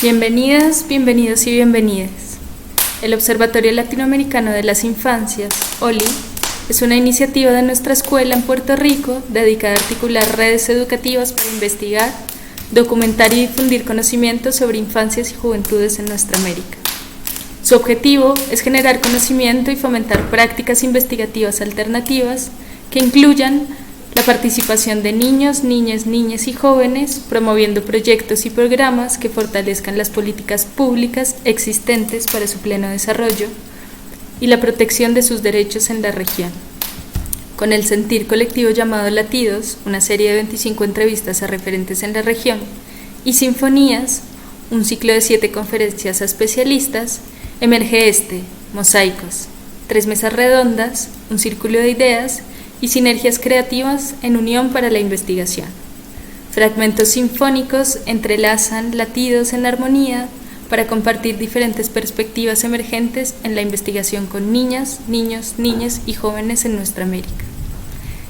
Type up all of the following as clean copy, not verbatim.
Bienvenidas, bienvenidos y bienvenidas. El Observatorio Latinoamericano de las Infancias, OLI, es una iniciativa de nuestra escuela en Puerto Rico dedicada a articular redes educativas para investigar, documentar y difundir conocimientos sobre infancias y juventudes en nuestra América. Su objetivo es generar conocimiento y fomentar prácticas investigativas alternativas que incluyan la participación de niños, niñas y jóvenes, promoviendo proyectos y programas que fortalezcan las políticas públicas existentes para su pleno desarrollo y la protección de sus derechos en la región. Con el sentir colectivo llamado Latidos, una serie de 25 entrevistas a referentes en la región, y Sinfonías, un ciclo de 7 conferencias a especialistas, emerge Mosaicos, 3 mesas redondas, un círculo de ideas y sinergias creativas en unión para la investigación. Fragmentos sinfónicos entrelazan latidos en armonía para compartir diferentes perspectivas emergentes en la investigación con niñas, niños, niñas y jóvenes en nuestra América.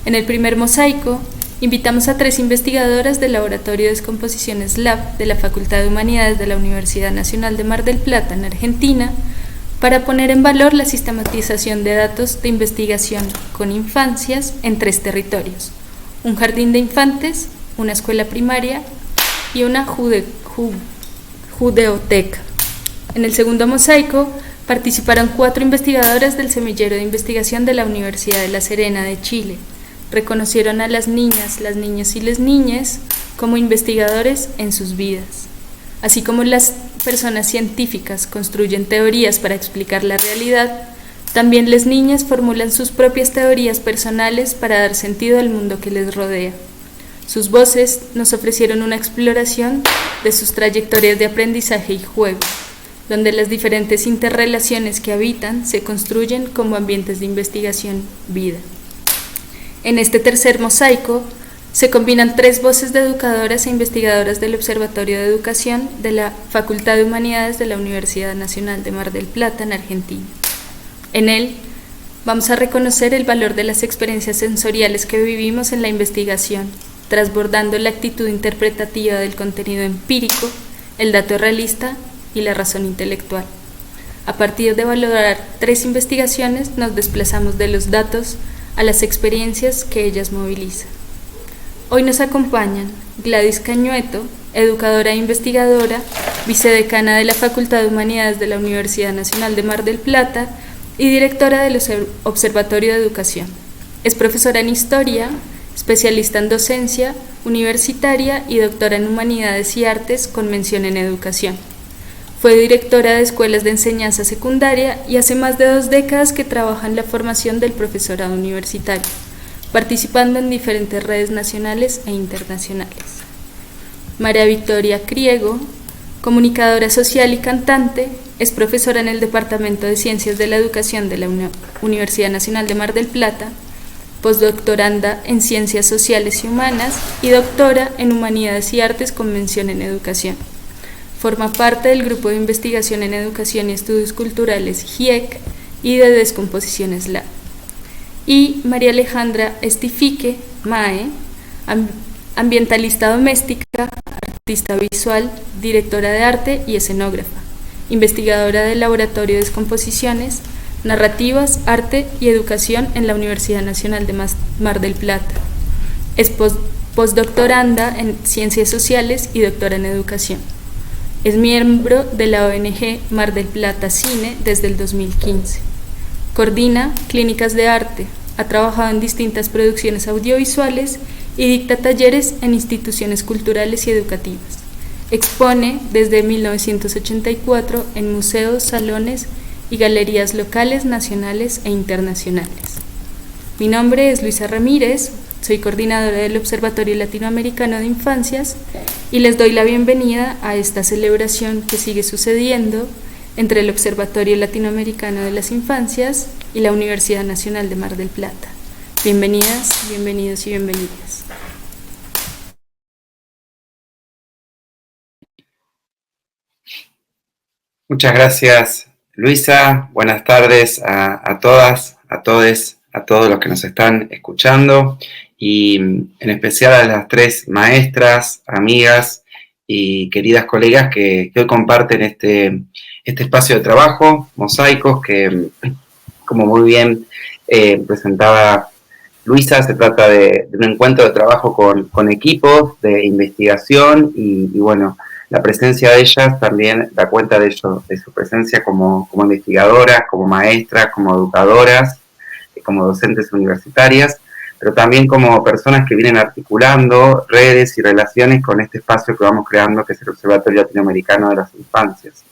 En el primer mosaico, invitamos a 3 investigadoras del Laboratorio de Descomposiciones Lab de la Facultad de Humanidades de la Universidad Nacional de Mar del Plata en Argentina para poner en valor la sistematización de datos de investigación con infancias en 3 territorios: un jardín de infantes, una escuela primaria y una judeoteca. En el segundo mosaico participaron 4 investigadoras del semillero de investigación de la Universidad de La Serena de Chile. Reconocieron a las niñas y las niñas como investigadores en sus vidas. Así como las personas científicas construyen teorías para explicar la realidad, también las niñas formulan sus propias teorías personales para dar sentido al mundo que les rodea. Sus voces nos ofrecieron una exploración de sus trayectorias de aprendizaje y juego, donde las diferentes interrelaciones que habitan se construyen como ambientes de investigación-vida. En este tercer mosaico se combinan 3 voces de educadoras e investigadoras del Observatorio de Educación de la Facultad de Humanidades de la Universidad Nacional de Mar del Plata en Argentina. En él vamos a reconocer el valor de las experiencias sensoriales que vivimos en la investigación, transbordando la actitud interpretativa del contenido empírico, el dato realista y la razón intelectual. A partir de valorar 3 investigaciones, nos desplazamos de los datos a las experiencias que ellas movilizan. Hoy nos acompañan Gladys Cañueto, educadora e investigadora, vicedecana de la Facultad de Humanidades de la Universidad Nacional de Mar del Plata y directora del Observatorio de Educación. Es profesora en Historia, especialista en docencia universitaria y doctora en Humanidades y Artes con mención en Educación. Fue directora de escuelas de enseñanza secundaria y hace más de 2 décadas que trabaja en la formación del profesorado universitario, participando en diferentes redes nacionales e internacionales. María Victoria Criego, comunicadora social y cantante, es profesora en el Departamento de Ciencias de la Educación de la Universidad Nacional de Mar del Plata, postdoctoranda en Ciencias Sociales y Humanas y doctora en Humanidades y Artes con mención en Educación. Forma parte del Grupo de Investigación en Educación y Estudios Culturales GIEC y de Descomposiciones Lab. Y María Alejandra Estifique, MAE, ambientalista doméstica, artista visual, directora de arte y escenógrafa, investigadora del Laboratorio de Descomposiciones, Narrativas, Arte y Educación en la Universidad Nacional de Mar del Plata. Es postdoctoranda en Ciencias Sociales y doctora en Educación. Es miembro de la ONG Mar del Plata Cine desde el 2015. Coordina clínicas de arte, ha trabajado en distintas producciones audiovisuales y dicta talleres en instituciones culturales y educativas. Expone desde 1984 en museos, salones y galerías locales, nacionales e internacionales. Mi nombre es Luisa Ramírez, soy coordinadora del Observatorio Latinoamericano de Infancias y les doy la bienvenida a esta celebración que sigue sucediendo entre el Observatorio Latinoamericano de las Infancias y la Universidad Nacional de Mar del Plata. Bienvenidas, bienvenidos y bienvenidas. Muchas gracias, Luisa. Buenas tardes a todas, a todos los que nos están escuchando y en especial a las 3 maestras, amigas y queridas colegas que hoy comparten este espacio de trabajo, Mosaicos, que como muy bien presentaba Luisa, se trata de un encuentro de trabajo con equipos de investigación y bueno, la presencia de ellas también da cuenta de ello, de su presencia como investigadoras, como maestras, como educadoras, como docentes universitarias, pero también como personas que vienen articulando redes y relaciones con este espacio que vamos creando, que es el Observatorio Latinoamericano de las Infancias.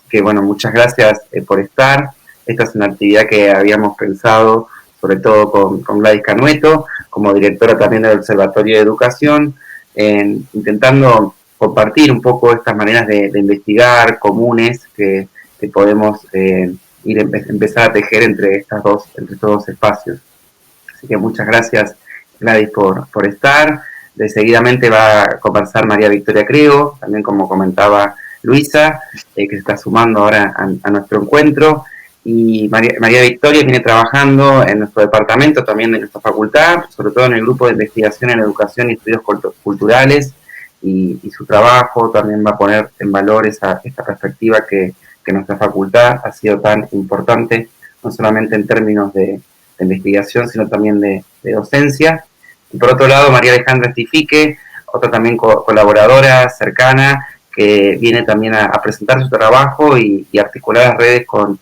Que bueno, muchas gracias por estar. Esta es una actividad que habíamos pensado, sobre todo con Gladys Canueto, como directora también del Observatorio de Educación, intentando compartir un poco estas maneras de investigar comunes que podemos empezar a tejer entre estos dos espacios. Así que muchas gracias, Gladys, por estar. De seguidamente va a conversar María Victoria Crego, también como comentaba Luisa, que se está sumando ahora a nuestro encuentro. Y María Victoria viene trabajando en nuestro departamento, también en nuestra facultad, sobre todo en el grupo de investigación en educación y estudios culturales, y su trabajo también va a poner en valor esta perspectiva que nuestra facultad ha sido tan importante, no solamente en términos de investigación, sino también de docencia. Y por otro lado, María Alejandra Estifique, otra también colaboradora cercana, que viene también a presentar su trabajo y articular las redes con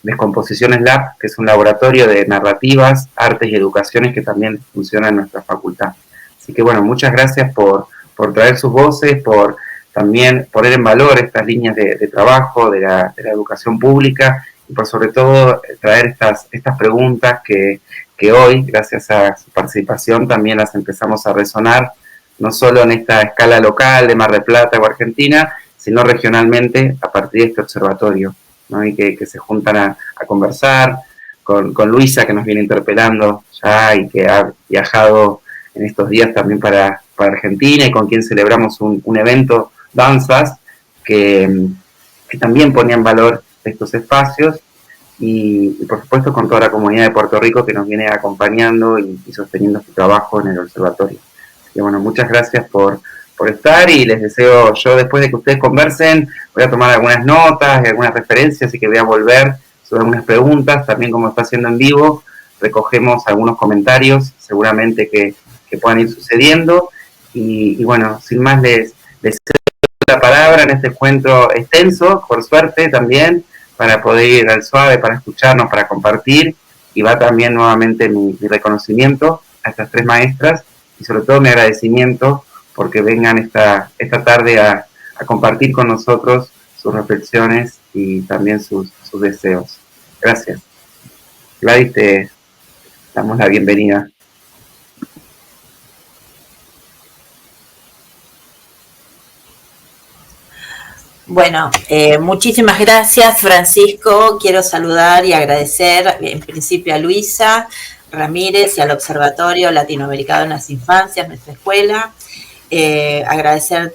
Descomposiciones Lab, que es un laboratorio de narrativas, artes y educaciones que también funciona en nuestra facultad. Así que bueno, muchas gracias por traer sus voces, por también poner en valor estas líneas de trabajo de la educación pública y por sobre todo traer estas preguntas que hoy, gracias a su participación, también las empezamos a resonar, no solo en esta escala local de Mar del Plata o Argentina, sino regionalmente a partir de este observatorio, ¿no? Y que se juntan a conversar con Luisa, que nos viene interpelando ya y que ha viajado en estos días también para Argentina y con quien celebramos un evento, Danzas, que también ponía en valor estos espacios y por supuesto con toda la comunidad de Puerto Rico que nos viene acompañando y sosteniendo su trabajo en el observatorio. Así que bueno, muchas gracias por estar y les deseo, yo después de que ustedes conversen, voy a tomar algunas notas y algunas referencias, así que voy a volver sobre algunas preguntas, también como está haciendo en vivo, recogemos algunos comentarios, seguramente que puedan ir sucediendo, y bueno, sin más les cedo la palabra en este encuentro extenso, por suerte también, para poder ir al suave, para escucharnos, para compartir, y va también nuevamente mi reconocimiento a estas tres maestras, y sobre todo mi agradecimiento porque vengan esta tarde a compartir con nosotros sus reflexiones y también sus deseos. Gracias. Gladys, te damos la bienvenida. Bueno, muchísimas gracias, Francisco. Quiero saludar y agradecer en principio a Luisa Ramírez y al Observatorio Latinoamericano de las Infancias, nuestra escuela. Agradecer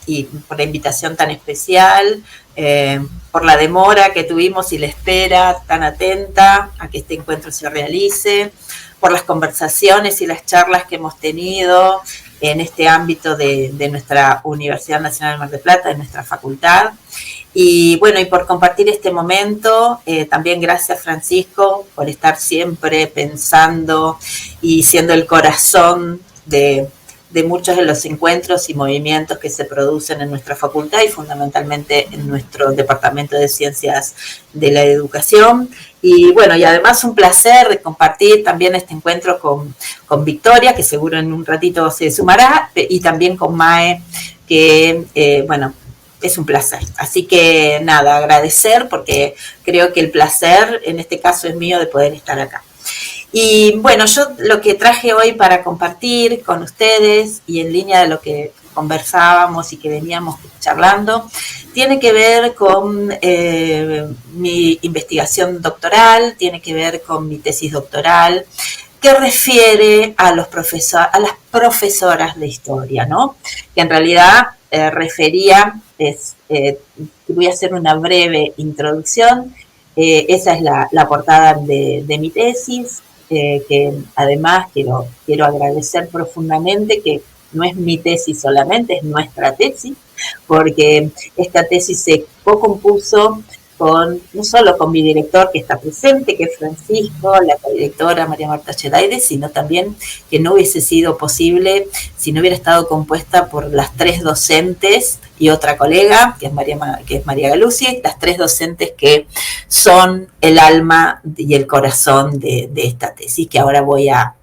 y por la invitación tan especial, por la demora que tuvimos y la espera tan atenta a que este encuentro se realice, por las conversaciones y las charlas que hemos tenido en este ámbito de nuestra Universidad Nacional de Mar del Plata, de nuestra facultad. Y bueno, y por compartir este momento, también gracias, Francisco, por estar siempre pensando y siendo el corazón de muchos de los encuentros y movimientos que se producen en nuestra facultad y fundamentalmente en nuestro Departamento de Ciencias de la Educación. Y bueno, y además un placer de compartir también este encuentro con Victoria, que seguro en un ratito se sumará, y también con Mae, que bueno, es un placer. Así que nada, agradecer, porque creo que el placer en este caso es mío de poder estar acá. Y bueno, yo lo que traje hoy para compartir con ustedes y en línea de lo que conversábamos y que veníamos charlando, tiene que ver con mi investigación doctoral, tiene que ver con mi tesis doctoral, que refiere a las profesoras de historia, ¿no? Que en realidad voy a hacer una breve introducción. Esa es la portada de mi tesis, que además quiero agradecer profundamente que no es mi tesis solamente, es nuestra tesis, porque esta tesis se co-compuso no solo con mi director que está presente, que es Francisco, la codirectora María Marta Chedaide, sino también que no hubiese sido posible si no hubiera estado compuesta por las 3 docentes y otra colega, que es María Galuzzi, las 3 docentes que son el alma y el corazón de esta tesis, que ahora voy a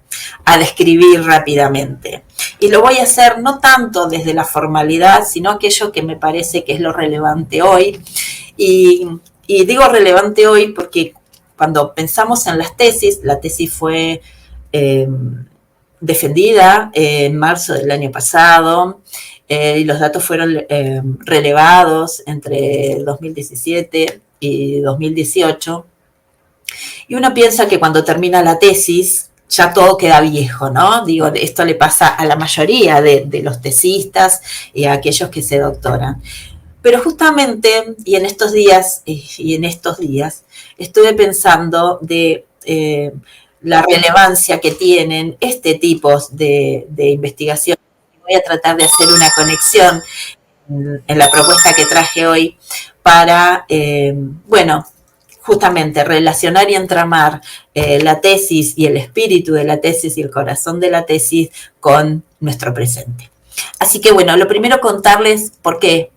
describir rápidamente. Y lo voy a hacer no tanto desde la formalidad, sino aquello que me parece que es lo relevante hoy. Y digo relevante hoy porque cuando pensamos en las tesis, la tesis fue defendida en marzo del año pasado, y los datos fueron relevados entre 2017 y 2018. Y uno piensa que cuando termina la tesis ya todo queda viejo, ¿no? Digo, esto le pasa a la mayoría de los tesistas y a aquellos que se doctoran. Pero justamente, y en estos días estuve pensando de la relevancia que tienen este tipo de investigación. Voy a tratar de hacer una conexión en la propuesta que traje hoy para, justamente relacionar y entramar la tesis y el espíritu de la tesis y el corazón de la tesis con nuestro presente. Así que bueno, lo primero contarles por qué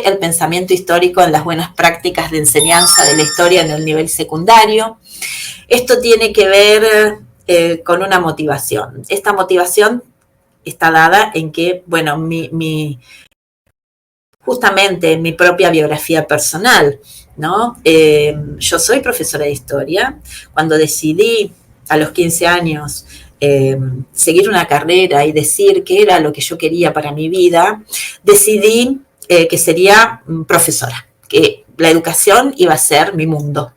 el pensamiento histórico en las buenas prácticas de enseñanza de la historia en el nivel secundario. Esto tiene que ver con una motivación. Esta motivación está dada en que, bueno, justamente mi propia biografía personal, ¿no? Yo soy profesora de historia. Cuando decidí a los 15 años seguir una carrera y decir qué era lo que yo quería para mi vida, decidí que sería profesora, que la educación iba a ser mi mundo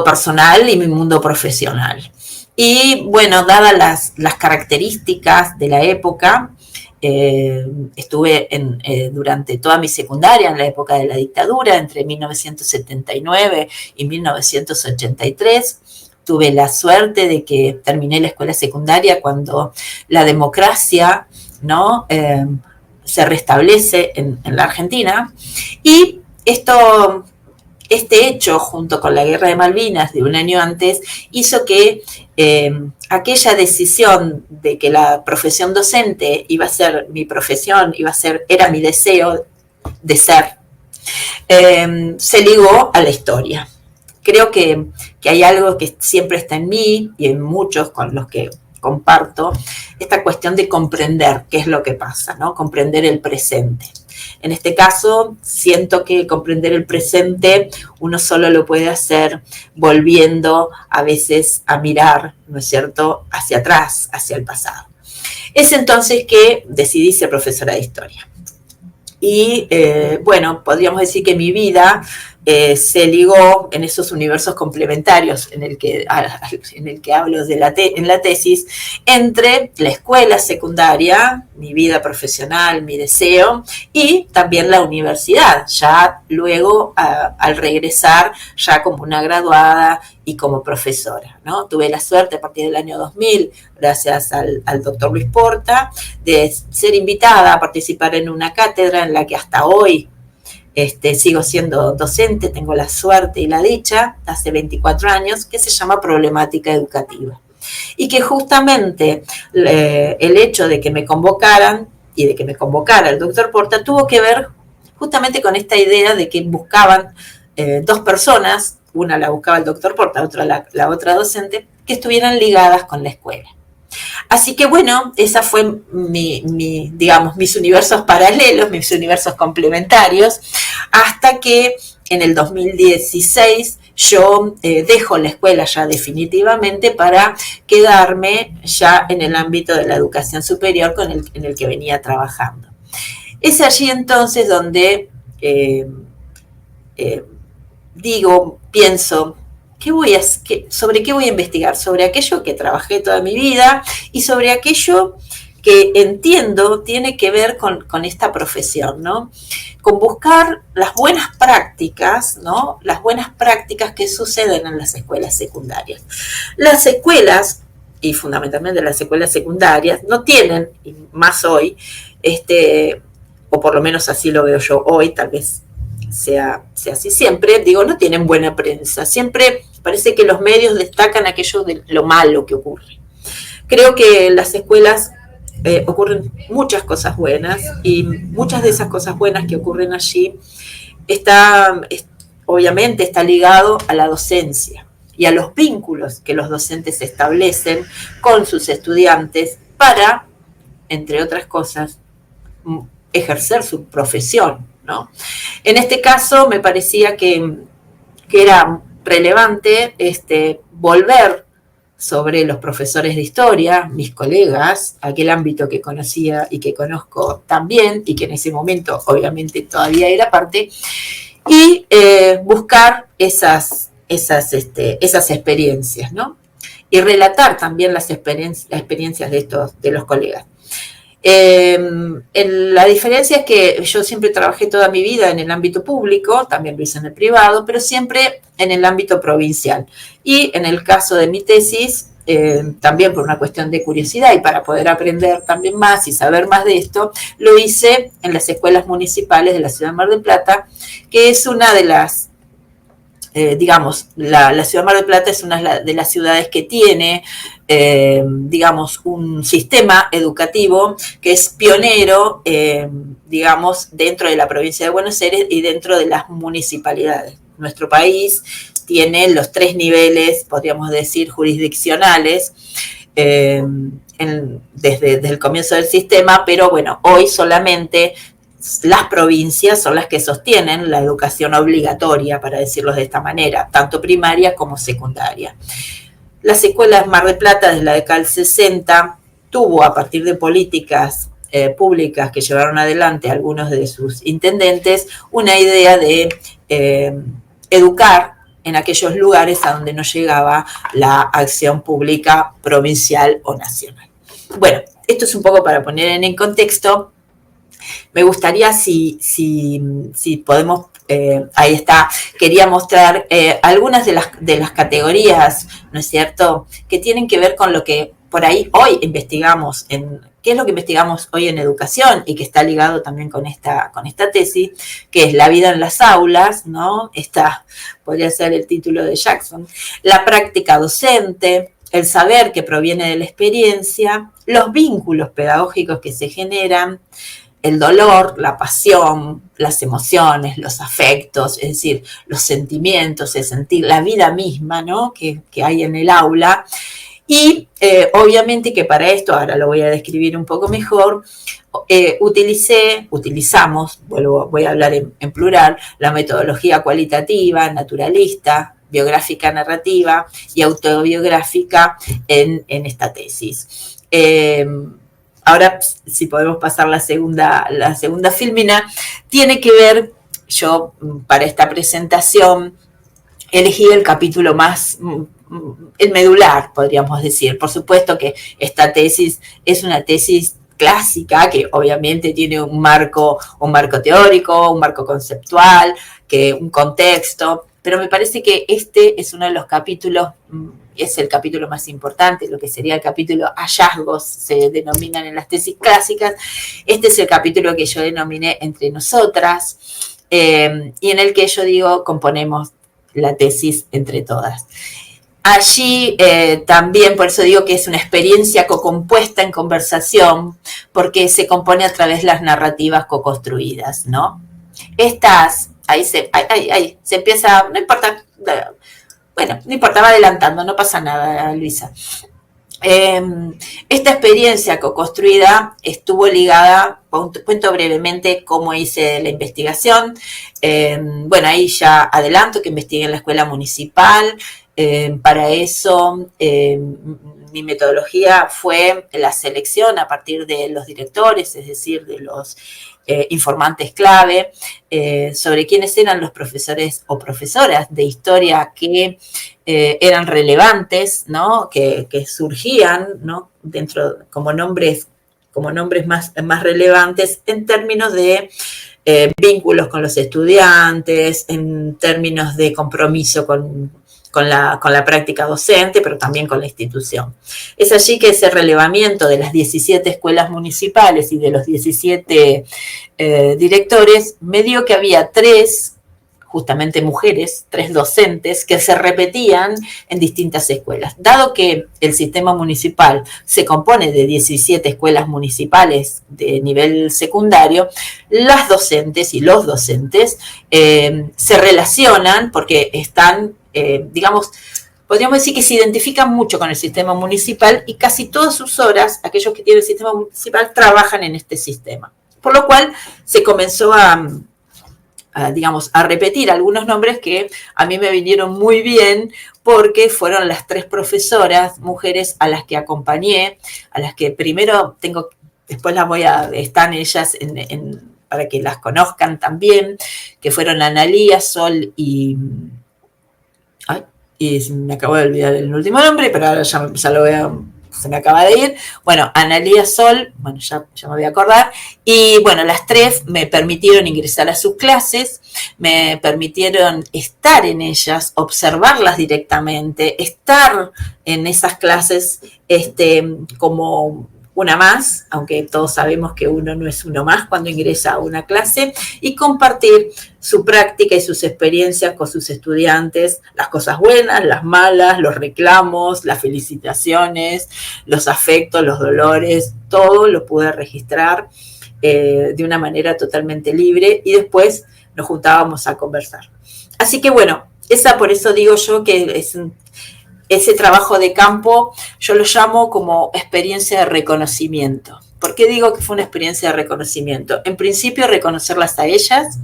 personal y mi mundo profesional. Y bueno, dadas las características de la época, estuve durante toda mi secundaria en la época de la dictadura, entre 1979 y 1983. Tuve la suerte de que terminé la escuela secundaria cuando la democracia, ¿no?, se restablece en la Argentina. Y este hecho, junto con la Guerra de Malvinas de un año antes, hizo que aquella decisión de que la profesión docente iba a ser mi profesión, era mi deseo de ser, se ligó a la historia. Creo que hay algo que siempre está en mí y en muchos con los que comparto, esta cuestión de comprender qué es lo que pasa, ¿no? Comprender el presente. En este caso, siento que comprender el presente uno solo lo puede hacer volviendo a veces a mirar, ¿no es cierto?, hacia atrás, hacia el pasado. Es entonces que decidí ser profesora de historia. Y bueno, podríamos decir que mi vida se ligó en esos universos complementarios en el que hablo en la tesis, entre la escuela secundaria, mi vida profesional, mi deseo, y también la universidad, ya luego al regresar ya como una graduada y como profesora, ¿no? Tuve la suerte a partir del año 2000, gracias al doctor Luis Porta, de ser invitada a participar en una cátedra en la que hasta hoy sigo siendo docente, tengo la suerte y la dicha, hace 24 años, que se llama Problemática Educativa. Y que justamente el hecho de que me convocaran y de que me convocara el doctor Porta tuvo que ver justamente con esta idea de que buscaban 2 personas, una la buscaba el doctor Porta, otra la otra docente, que estuvieran ligadas con la escuela. Así que bueno, esa fue digamos, mis universos paralelos, mis universos complementarios, hasta que en el 2016 yo dejo la escuela ya definitivamente para quedarme ya en el ámbito de la educación superior en el que venía trabajando. Es allí entonces donde pienso, ¿sobre qué voy a investigar? Sobre aquello que trabajé toda mi vida y sobre aquello que entiendo tiene que ver con esta profesión, ¿no? Con buscar las buenas prácticas, ¿no? Las buenas prácticas que suceden en las escuelas secundarias. Las escuelas, y fundamentalmente las escuelas secundarias, no tienen, y más hoy, o por lo menos así lo veo yo hoy, tal vez sea así siempre, digo, no tienen buena prensa. Siempre parece que los medios destacan aquello de lo malo que ocurre. Creo que en las escuelas ocurren muchas cosas buenas, y muchas de esas cosas buenas que ocurren allí obviamente está ligado a la docencia y a los vínculos que los docentes establecen con sus estudiantes para, entre otras cosas, ejercer su profesión, ¿no? En este caso me parecía que era relevante volver sobre los profesores de historia, mis colegas, aquel ámbito que conocía y que conozco también, y que en ese momento obviamente todavía era parte, y buscar esas experiencias, ¿no? Y relatar también las experiencias de los colegas. La diferencia es que yo siempre trabajé toda mi vida en el ámbito público, también lo hice en el privado, pero siempre en el ámbito provincial. Y en el caso de mi tesis, también por una cuestión de curiosidad y para poder aprender también más y saber más de esto, lo hice en las escuelas municipales de la ciudad de Mar del Plata, que es una de las, digamos, la ciudad de Mar del Plata es una de las ciudades que tiene, digamos, un sistema educativo que es pionero, digamos, dentro de la provincia de Buenos Aires y dentro de las municipalidades. Nuestro país tiene los 3 niveles, podríamos decir, jurisdiccionales, desde el comienzo del sistema, pero bueno, hoy solamente las provincias son las que sostienen la educación obligatoria, para decirlo de esta manera, tanto primaria como secundaria. Las escuelas Mar del Plata, desde la década del 60, tuvo, a partir de políticas públicas que llevaron adelante algunos de sus intendentes, una idea de educar en aquellos lugares a donde no llegaba la acción pública provincial o nacional. Bueno, esto es un poco para poner en contexto. Me gustaría si podemos, ahí está, quería mostrar algunas de las categorías, ¿no es cierto?, que tienen que ver con lo que por ahí hoy investigamos, qué es lo que investigamos hoy en educación y que está ligado también con esta tesis, que es la vida en las aulas, ¿no? Esta podría ser el título de Jackson, la práctica docente, el saber que proviene de la experiencia, los vínculos pedagógicos que se generan, el dolor, la pasión, las emociones, los afectos, es decir, los sentimientos, el sentir, la vida misma, ¿no?, que hay en el aula. Y obviamente que para esto, ahora lo voy a describir un poco mejor, utilizamos, voy a hablar en plural, la metodología cualitativa, naturalista, biográfica narrativa y autobiográfica en esta tesis. Ahora, si podemos pasar la segunda fílmina, tiene que ver, yo para esta presentación elegí el capítulo más, el medular, podríamos decir. Por supuesto que esta tesis es una tesis clásica que obviamente tiene un marco teórico, un marco conceptual, un contexto, pero me parece que este es uno de los capítulos, es el capítulo más importante, lo que sería el capítulo hallazgos, se denominan en las tesis clásicas. Este es el capítulo que yo denominé Entre Nosotras, y en el que yo digo, componemos la tesis entre todas. Allí también, por eso digo que es una experiencia co-compuesta en conversación, porque se compone a través de las narrativas co-construidas, ¿no? Estas, ahí se empieza, no importa, bueno, no importa, va adelantando, no pasa nada, Luisa. Esta experiencia co-construida estuvo ligada, cuento brevemente cómo hice la investigación. Bueno, ahí ya adelanto que investigué en la escuela municipal. Para eso, mi metodología fue la selección a partir de los directores, es decir, de los informantes clave, sobre quiénes eran los profesores o profesoras de historia que eran relevantes, ¿no?, que surgían, ¿no?, dentro como nombres más relevantes en términos de vínculos con los estudiantes, en términos de compromiso con con la práctica docente, pero también con la institución. Es allí que ese relevamiento de las 17 escuelas municipales y de los 17 directores me dio que había 3 justamente mujeres, 3 docentes, que se repetían en distintas escuelas. Dado que el sistema municipal se compone de 17 escuelas municipales de nivel secundario, las docentes y los docentes se relacionan porque están, digamos, podríamos decir que se identifican mucho con el sistema municipal y casi todas sus horas, aquellos que tienen el sistema municipal, trabajan en este sistema. Por lo cual se comenzó digamos, a repetir algunos nombres que a mí me vinieron muy bien porque fueron las 3 profesoras, mujeres a las que acompañé, a las que primero tengo, después las voy a, están ellas para que las conozcan también, que fueron Analía, Sol y me acabo de olvidar el último nombre, pero ahora ya lo voy a... Se me acaba de ir. Bueno, Analía, Sol, bueno, ya me voy a acordar. Y bueno, las 3 me permitieron ingresar a sus clases, me permitieron estar en ellas, observarlas directamente, estar en esas clases como una más, aunque todos sabemos que uno no es uno más cuando ingresa a una clase, y compartir su práctica y sus experiencias con sus estudiantes, las cosas buenas, las malas, los reclamos, las felicitaciones, los afectos, los dolores, todo lo pude registrar de una manera totalmente libre y después nos juntábamos a conversar. Así que bueno, por eso digo yo que ese trabajo de campo yo lo llamo como experiencia de reconocimiento. ¿Por qué digo que fue una experiencia de reconocimiento? En principio, reconocerlas a ellas,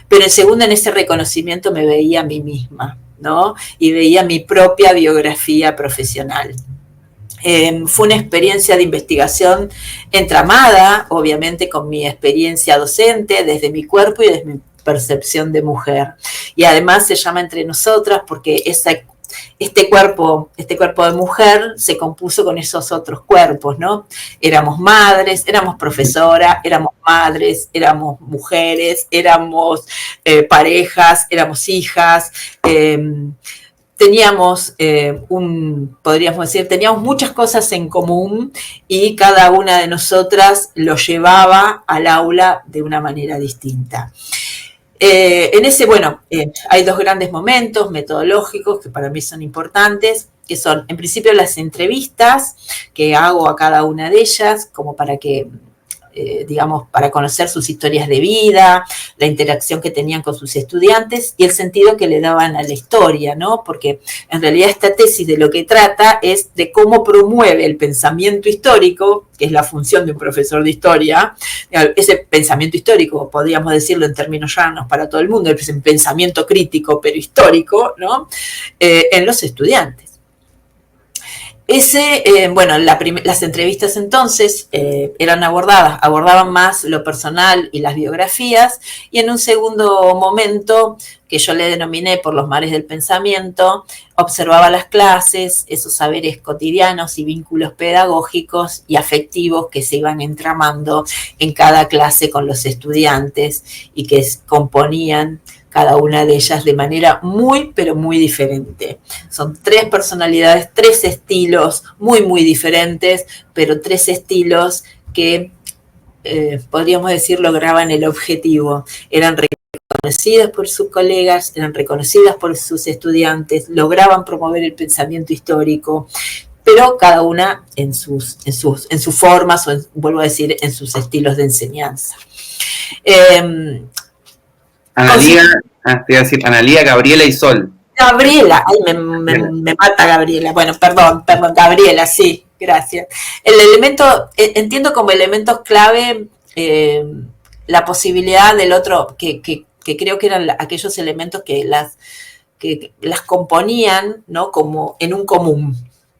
pero en segundo, en ese reconocimiento me veía a mí misma, ¿no? Y veía mi propia biografía profesional. Fue una experiencia de investigación entramada, obviamente, con mi experiencia docente, desde mi cuerpo y desde mi percepción de mujer. Y además se llama Entre Nosotras porque este cuerpo de mujer se compuso con esos otros cuerpos, ¿no? Éramos madres, éramos profesoras, éramos madres, éramos mujeres, éramos parejas, éramos hijas, teníamos podríamos decir, teníamos muchas cosas en común y cada una de nosotras lo llevaba al aula de una manera distinta. Hay 2 grandes momentos metodológicos que para mí son importantes, que son, en principio, las entrevistas que hago a cada una de ellas, como para que, para conocer sus historias de vida, la interacción que tenían con sus estudiantes y el sentido que le daban a la historia, ¿no? Porque en realidad esta tesis de lo que trata es de cómo promueve el pensamiento histórico, que es la función de un profesor de historia, ese pensamiento histórico, podríamos decirlo en términos llanos para todo el mundo, es un pensamiento crítico pero histórico, ¿no? En los estudiantes. Las entrevistas entonces abordaban más lo personal y las biografías, y en un segundo momento, que yo le denominé por los mares del pensamiento, observaba las clases, esos saberes cotidianos y vínculos pedagógicos y afectivos que se iban entramando en cada clase con los estudiantes y que componían cada una de ellas de manera muy, pero muy diferente. Son 3 personalidades, 3 estilos muy, muy diferentes, pero 3 estilos que, podríamos decir, lograban el objetivo. Eran reconocidas por sus colegas, eran reconocidas por sus estudiantes, lograban promover el pensamiento histórico, pero cada una en sus formas, o vuelvo a decir, en sus estilos de enseñanza. Analía, Gabriela y Sol. Gabriela, ay, me mata Gabriela. Bueno, perdón, Gabriela, sí, gracias. El elemento, entiendo como elementos clave la posibilidad del otro, que creo que eran aquellos elementos que las componían, ¿no? Como en un común,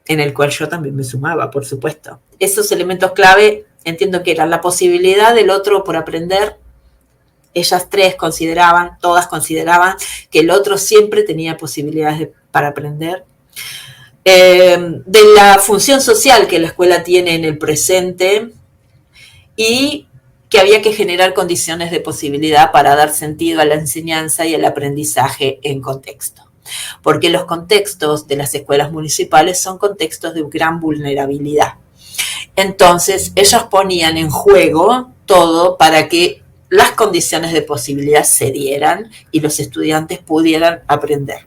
en el cual yo también me sumaba, por supuesto. Esos elementos clave entiendo que eran la posibilidad del otro por aprender. Ellas 3 todas consideraban que el otro siempre tenía posibilidades para aprender. De la función social que la escuela tiene en el presente y que había que generar condiciones de posibilidad para dar sentido a la enseñanza y al aprendizaje en contexto. porque los contextos de las escuelas municipales son contextos de gran vulnerabilidad. Entonces, ellos ponían en juego todo para que las condiciones de posibilidad se dieran y los estudiantes pudieran aprender,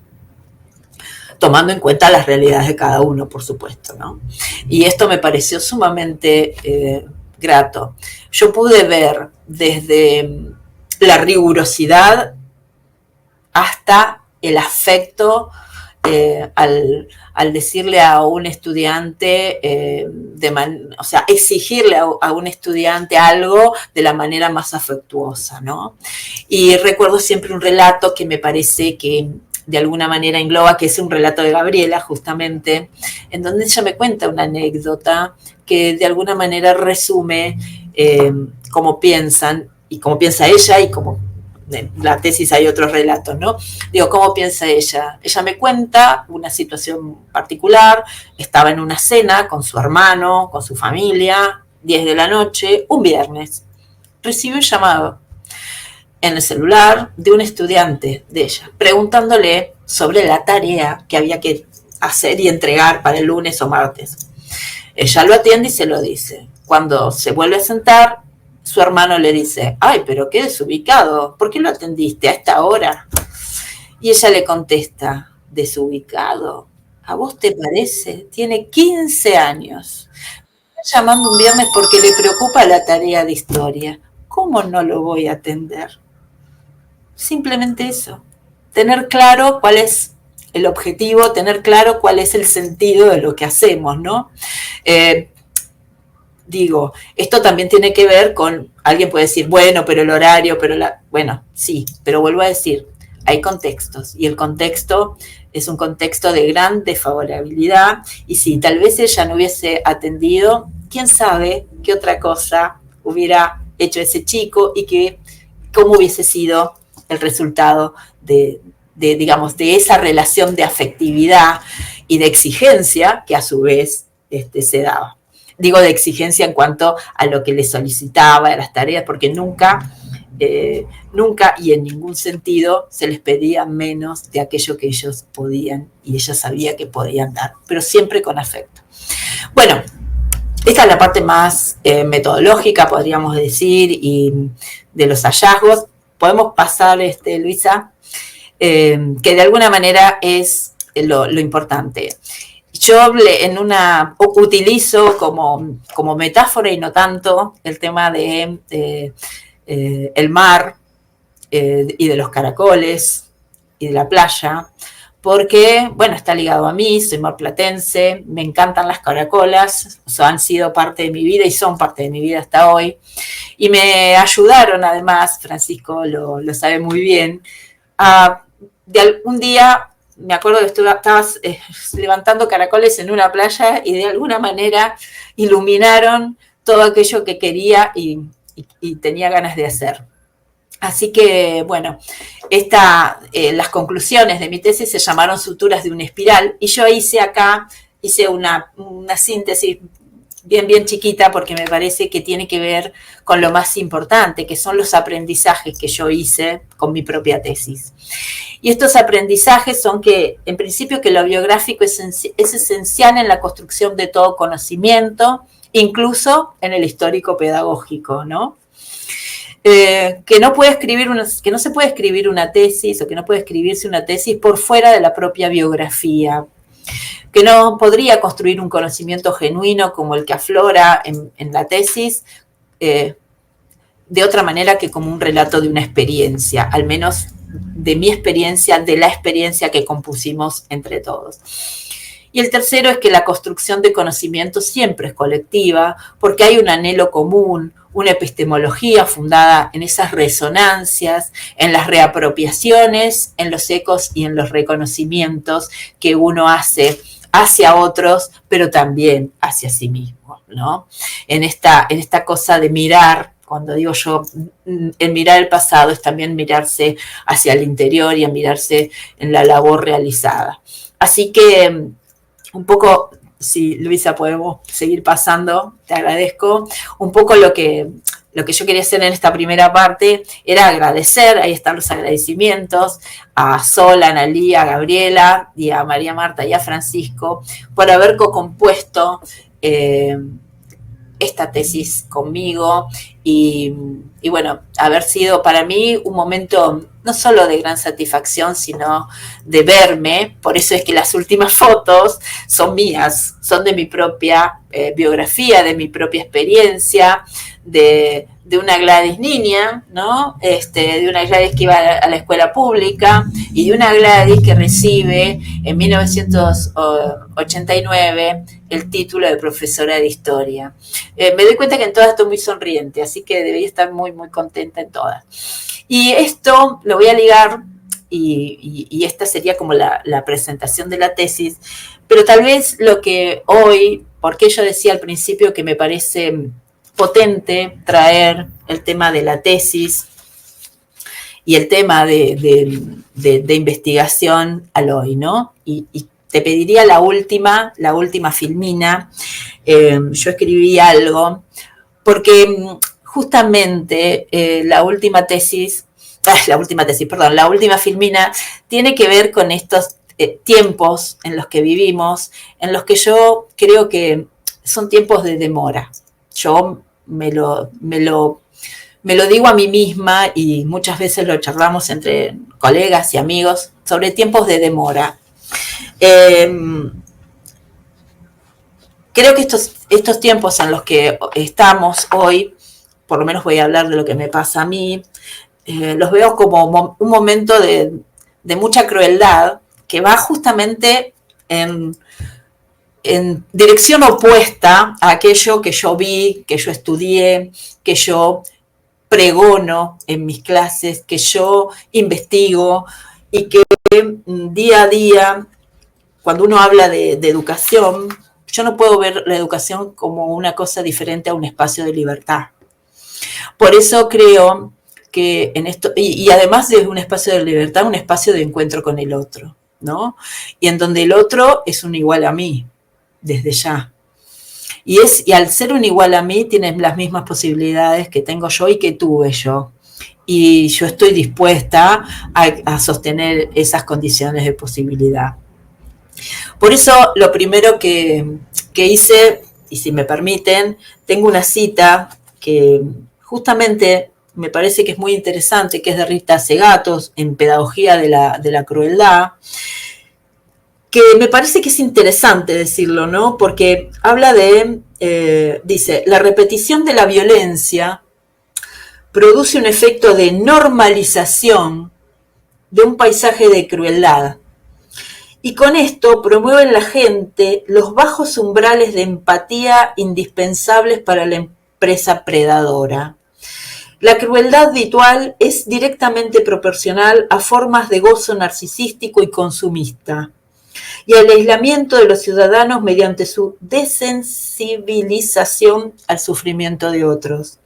tomando en cuenta las realidades de cada uno, por supuesto, ¿no? Y esto me pareció sumamente grato. Yo pude ver desde la rigurosidad hasta el afecto al decirle a un estudiante, o sea, exigirle a un estudiante algo de la manera más afectuosa, ¿no? Y recuerdo siempre un relato que me parece que de alguna manera engloba, que es un relato de Gabriela, justamente, en donde ella me cuenta una anécdota que de alguna manera resume cómo piensan, y cómo piensa ella, y cómo en la tesis hay otros relatos, ¿no? Digo, ¿cómo piensa ella? Ella me cuenta una situación particular, estaba en una cena con su hermano, con su familia, 10 de la noche, un viernes. Recibió un llamado en el celular de un estudiante de ella, preguntándole sobre la tarea que había que hacer y entregar para el lunes o martes. Ella lo atiende y se lo dice. Cuando se vuelve a sentar, su hermano le dice, ay, pero qué desubicado, ¿por qué lo atendiste a esta hora? Y ella le contesta, desubicado, ¿a vos te parece? Tiene 15 años. Me está llamando un viernes porque le preocupa la tarea de historia. ¿Cómo no lo voy a atender? Simplemente eso, tener claro cuál es el objetivo, tener claro cuál es el sentido de lo que hacemos, ¿no? Digo, esto también tiene que ver con, alguien puede decir, bueno, pero el horario, bueno, sí, pero vuelvo a decir, hay contextos, y el contexto es un contexto de gran desfavorabilidad, y si tal vez ella no hubiese atendido, quién sabe qué otra cosa hubiera hecho ese chico, y cómo hubiese sido el resultado digamos, de esa relación de afectividad y de exigencia que a su vez se daba. Digo de exigencia en cuanto a lo que le solicitaba, a las tareas, porque nunca y en ningún sentido se les pedía menos de aquello que ellos podían y ella sabía que podían dar, pero siempre con afecto. Bueno, esta es la parte más metodológica, podríamos decir, y de los hallazgos. Podemos pasar, Luisa, que de alguna manera es lo importante. Yo utilizo como metáfora y no tanto el tema de el mar y de los caracoles y de la playa, porque, bueno, está ligado a mí, soy marplatense, me encantan las caracolas, o sea, han sido parte de mi vida y son parte de mi vida hasta hoy, y me ayudaron además, Francisco lo sabe muy bien, un día me acuerdo que estabas levantando caracoles en una playa y de alguna manera iluminaron todo aquello que quería y tenía ganas de hacer. Así que, bueno, las conclusiones de mi tesis se llamaron Suturas de una espiral, y yo hice una síntesis bien chiquita, porque me parece que tiene que ver con lo más importante, que son los aprendizajes que yo hice con mi propia tesis. Y estos aprendizajes son que, en principio, que lo biográfico es esencial en la construcción de todo conocimiento, incluso en el histórico pedagógico, ¿no? Que no se puede escribir una tesis, o que no puede escribirse una tesis por fuera de la propia biografía, que no podría construir un conocimiento genuino como el que aflora en la tesis de otra manera que como un relato de una experiencia, al menos de mi experiencia, de la experiencia que compusimos entre todos. Y el tercero es que la construcción de conocimiento siempre es colectiva, porque hay un anhelo común, una epistemología fundada en esas resonancias, en las reapropiaciones, en los ecos y en los reconocimientos que uno hace hacia otros, pero también hacia sí mismo, ¿no? En esta cosa de mirar, cuando digo yo, el mirar el pasado es también mirarse hacia el interior y a mirarse en la labor realizada. Así que, un poco, si Luisa podemos seguir pasando, te agradezco, un poco lo que lo que yo quería hacer en esta primera parte era agradecer, ahí están los agradecimientos, a Sol, a Analí, a Gabriela, y a María Marta y a Francisco, por haber co-compuesto esta tesis conmigo y bueno, haber sido para mí un momento no solo de gran satisfacción, sino de verme. Por eso es que las últimas fotos son mías, son de mi propia biografía, de mi propia experiencia, de una Gladys niña, ¿no? De una Gladys que iba a la escuela pública y de una Gladys que recibe en 1989 el título de profesora de historia. Me doy cuenta que en todas estoy muy sonriente, así que debería estar muy, muy contenta en todas. Y esto lo voy a ligar, y esta sería como la presentación de la tesis, pero tal vez lo que hoy, porque yo decía al principio que me parece potente traer el tema de la tesis y el tema de investigación al hoy, ¿no? Y te pediría la última filmina. Yo escribí algo, porque justamente la última filmina tiene que ver con estos tiempos en los que vivimos, en los que yo creo que son tiempos de demora. Yo me lo digo a mí misma y muchas veces lo charlamos entre colegas y amigos sobre tiempos de demora. Creo que estos tiempos en los que estamos hoy, por lo menos voy a hablar de lo que me pasa a mí, los veo como un momento de mucha crueldad que va justamente en dirección opuesta a aquello que yo vi, que yo estudié, que yo pregono en mis clases, que yo investigo y que día a día, cuando uno habla de educación, yo no puedo ver la educación como una cosa diferente a un espacio de libertad. Por eso creo que en esto, y además de un espacio de libertad, un espacio de encuentro con el otro, ¿no? Y en donde el otro es un igual a mí, desde ya. Y al ser un igual a mí, tienes las mismas posibilidades que tengo yo y que tuve yo. Y yo estoy dispuesta a sostener esas condiciones de posibilidad. Por eso, lo primero que hice, y si me permiten, tengo una cita que justamente me parece que es muy interesante, que es de Rita Segatos, en Pedagogía de la Crueldad, que me parece que es interesante decirlo, ¿no? Porque habla dice, la repetición de la violencia produce un efecto de normalización de un paisaje de crueldad. Y con esto promueve en la gente los bajos umbrales de empatía indispensables para la empresa predadora. La crueldad habitual es directamente proporcional a formas de gozo narcisístico y consumista, y al aislamiento de los ciudadanos mediante su desensibilización al sufrimiento de otros.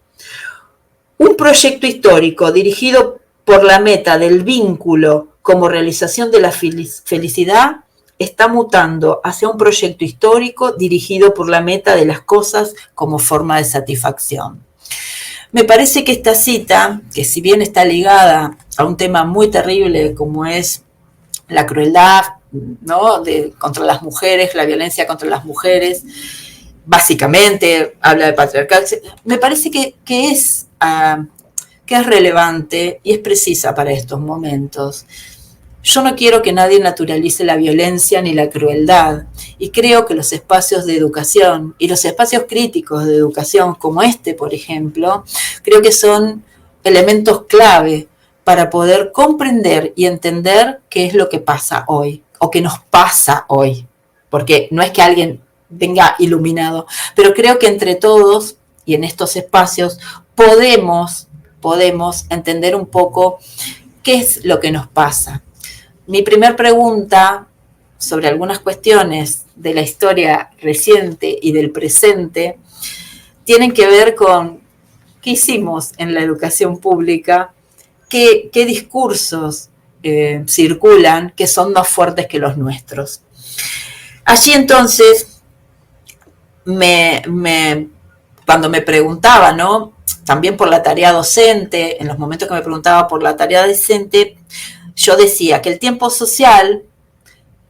Un proyecto histórico dirigido por la meta del vínculo como realización de la felicidad está mutando hacia un proyecto histórico dirigido por la meta de las cosas como forma de satisfacción. Me parece que esta cita, que si bien está ligada a un tema muy terrible como es la crueldad, ¿no? Contra las mujeres, la violencia contra las mujeres, básicamente habla de patriarcado, me parece que es relevante y es precisa para estos momentos. Yo no quiero que nadie naturalice la violencia ni la crueldad, y creo que los espacios de educación y los espacios críticos de educación como este, por ejemplo, creo que son elementos clave para poder comprender y entender qué es lo que pasa hoy, o que nos pasa hoy, porque no es que alguien venga iluminado, pero creo que entre todos y en estos espacios podemos entender un poco qué es lo que nos pasa. Mi primer pregunta sobre algunas cuestiones de la historia reciente y del presente tienen que ver con qué hicimos en la educación pública, qué discursos circulan que son más fuertes que los nuestros. Allí entonces, cuando me preguntaba, ¿no? también por la tarea docente. En los momentos que me preguntaba por la tarea docente, yo decía que el tiempo social,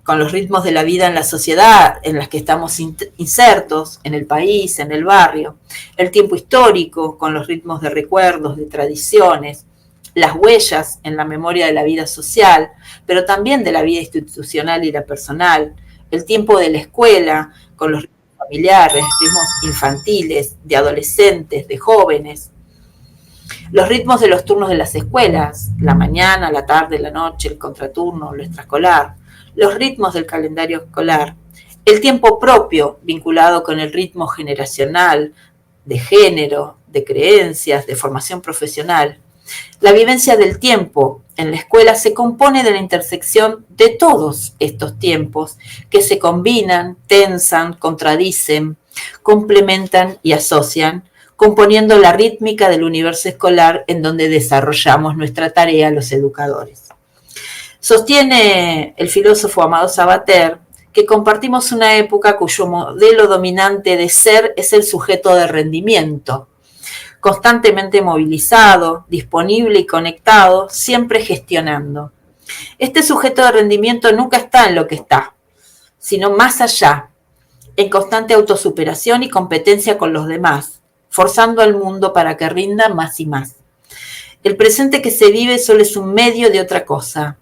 con los ritmos de la vida en la sociedad en las que estamos insertos, en el país, en el barrio, el tiempo histórico, con los ritmos de recuerdos, de tradiciones, las huellas en la memoria de la vida social, pero también de la vida institucional y la personal, el tiempo de la escuela, con los ritmos familiares, ritmos infantiles, de adolescentes, de jóvenes, los ritmos de los turnos de las escuelas, la mañana, la tarde, la noche, el contraturno, lo extraescolar, los ritmos del calendario escolar, el tiempo propio vinculado con el ritmo generacional, de género, de creencias, de formación profesional. La vivencia del tiempo en la escuela se compone de la intersección de todos estos tiempos que se combinan, tensan, contradicen, complementan y asocian, componiendo la rítmica del universo escolar en donde desarrollamos nuestra tarea los educadores. Sostiene el filósofo Amado Sabater que compartimos una época cuyo modelo dominante de ser es el sujeto de rendimiento, constantemente movilizado, disponible y conectado, siempre gestionando. Este sujeto de rendimiento nunca está en lo que está, sino más allá, en constante autosuperación y competencia con los demás, forzando al mundo para que rinda más y más. El presente que se vive solo es un medio de otra cosa,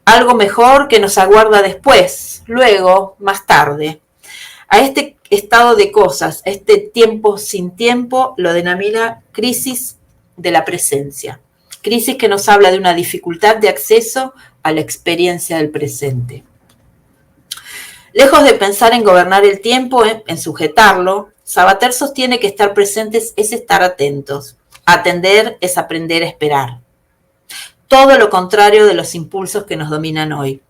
algo mejor que nos aguarda después, luego, más tarde. A este estado de cosas, a este tiempo sin tiempo, lo denomina crisis de la presencia. Crisis que nos habla de una dificultad de acceso a la experiencia del presente. Lejos de pensar en gobernar el tiempo, en sujetarlo, Sabater sostiene que estar presentes es estar atentos. Atender es aprender a esperar. Todo lo contrario de los impulsos que nos dominan hoy.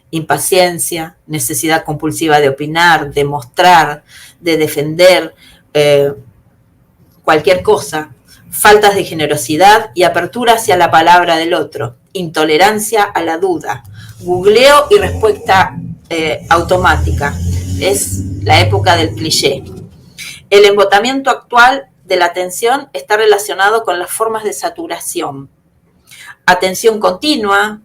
Impaciencia, necesidad compulsiva de opinar, de mostrar, de defender cualquier cosa, faltas de generosidad y apertura hacia la palabra del otro, intolerancia a la duda, googleo y respuesta automática. Es la época del cliché. El embotamiento actual de la atención está relacionado con las formas de saturación. Atención continua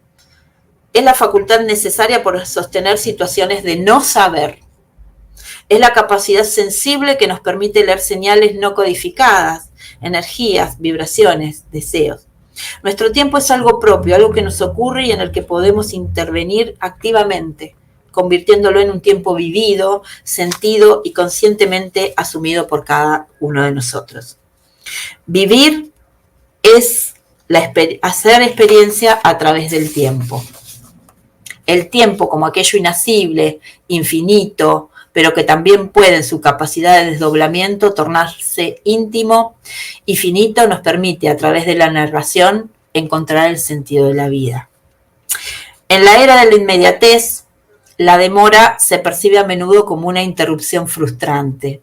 es la facultad necesaria para sostener situaciones de no saber. Es la capacidad sensible que nos permite leer señales no codificadas, energías, vibraciones, deseos. Nuestro tiempo es algo propio, algo que nos ocurre y en el que podemos intervenir activamente, convirtiéndolo en un tiempo vivido, sentido y conscientemente asumido por cada uno de nosotros. Vivir es hacer experiencia a través del tiempo. El tiempo como aquello inacible, infinito, pero que también puede en su capacidad de desdoblamiento tornarse íntimo y finito, nos permite a través de la narración encontrar el sentido de la vida. En la era de la inmediatez, la demora se percibe a menudo como una interrupción frustrante.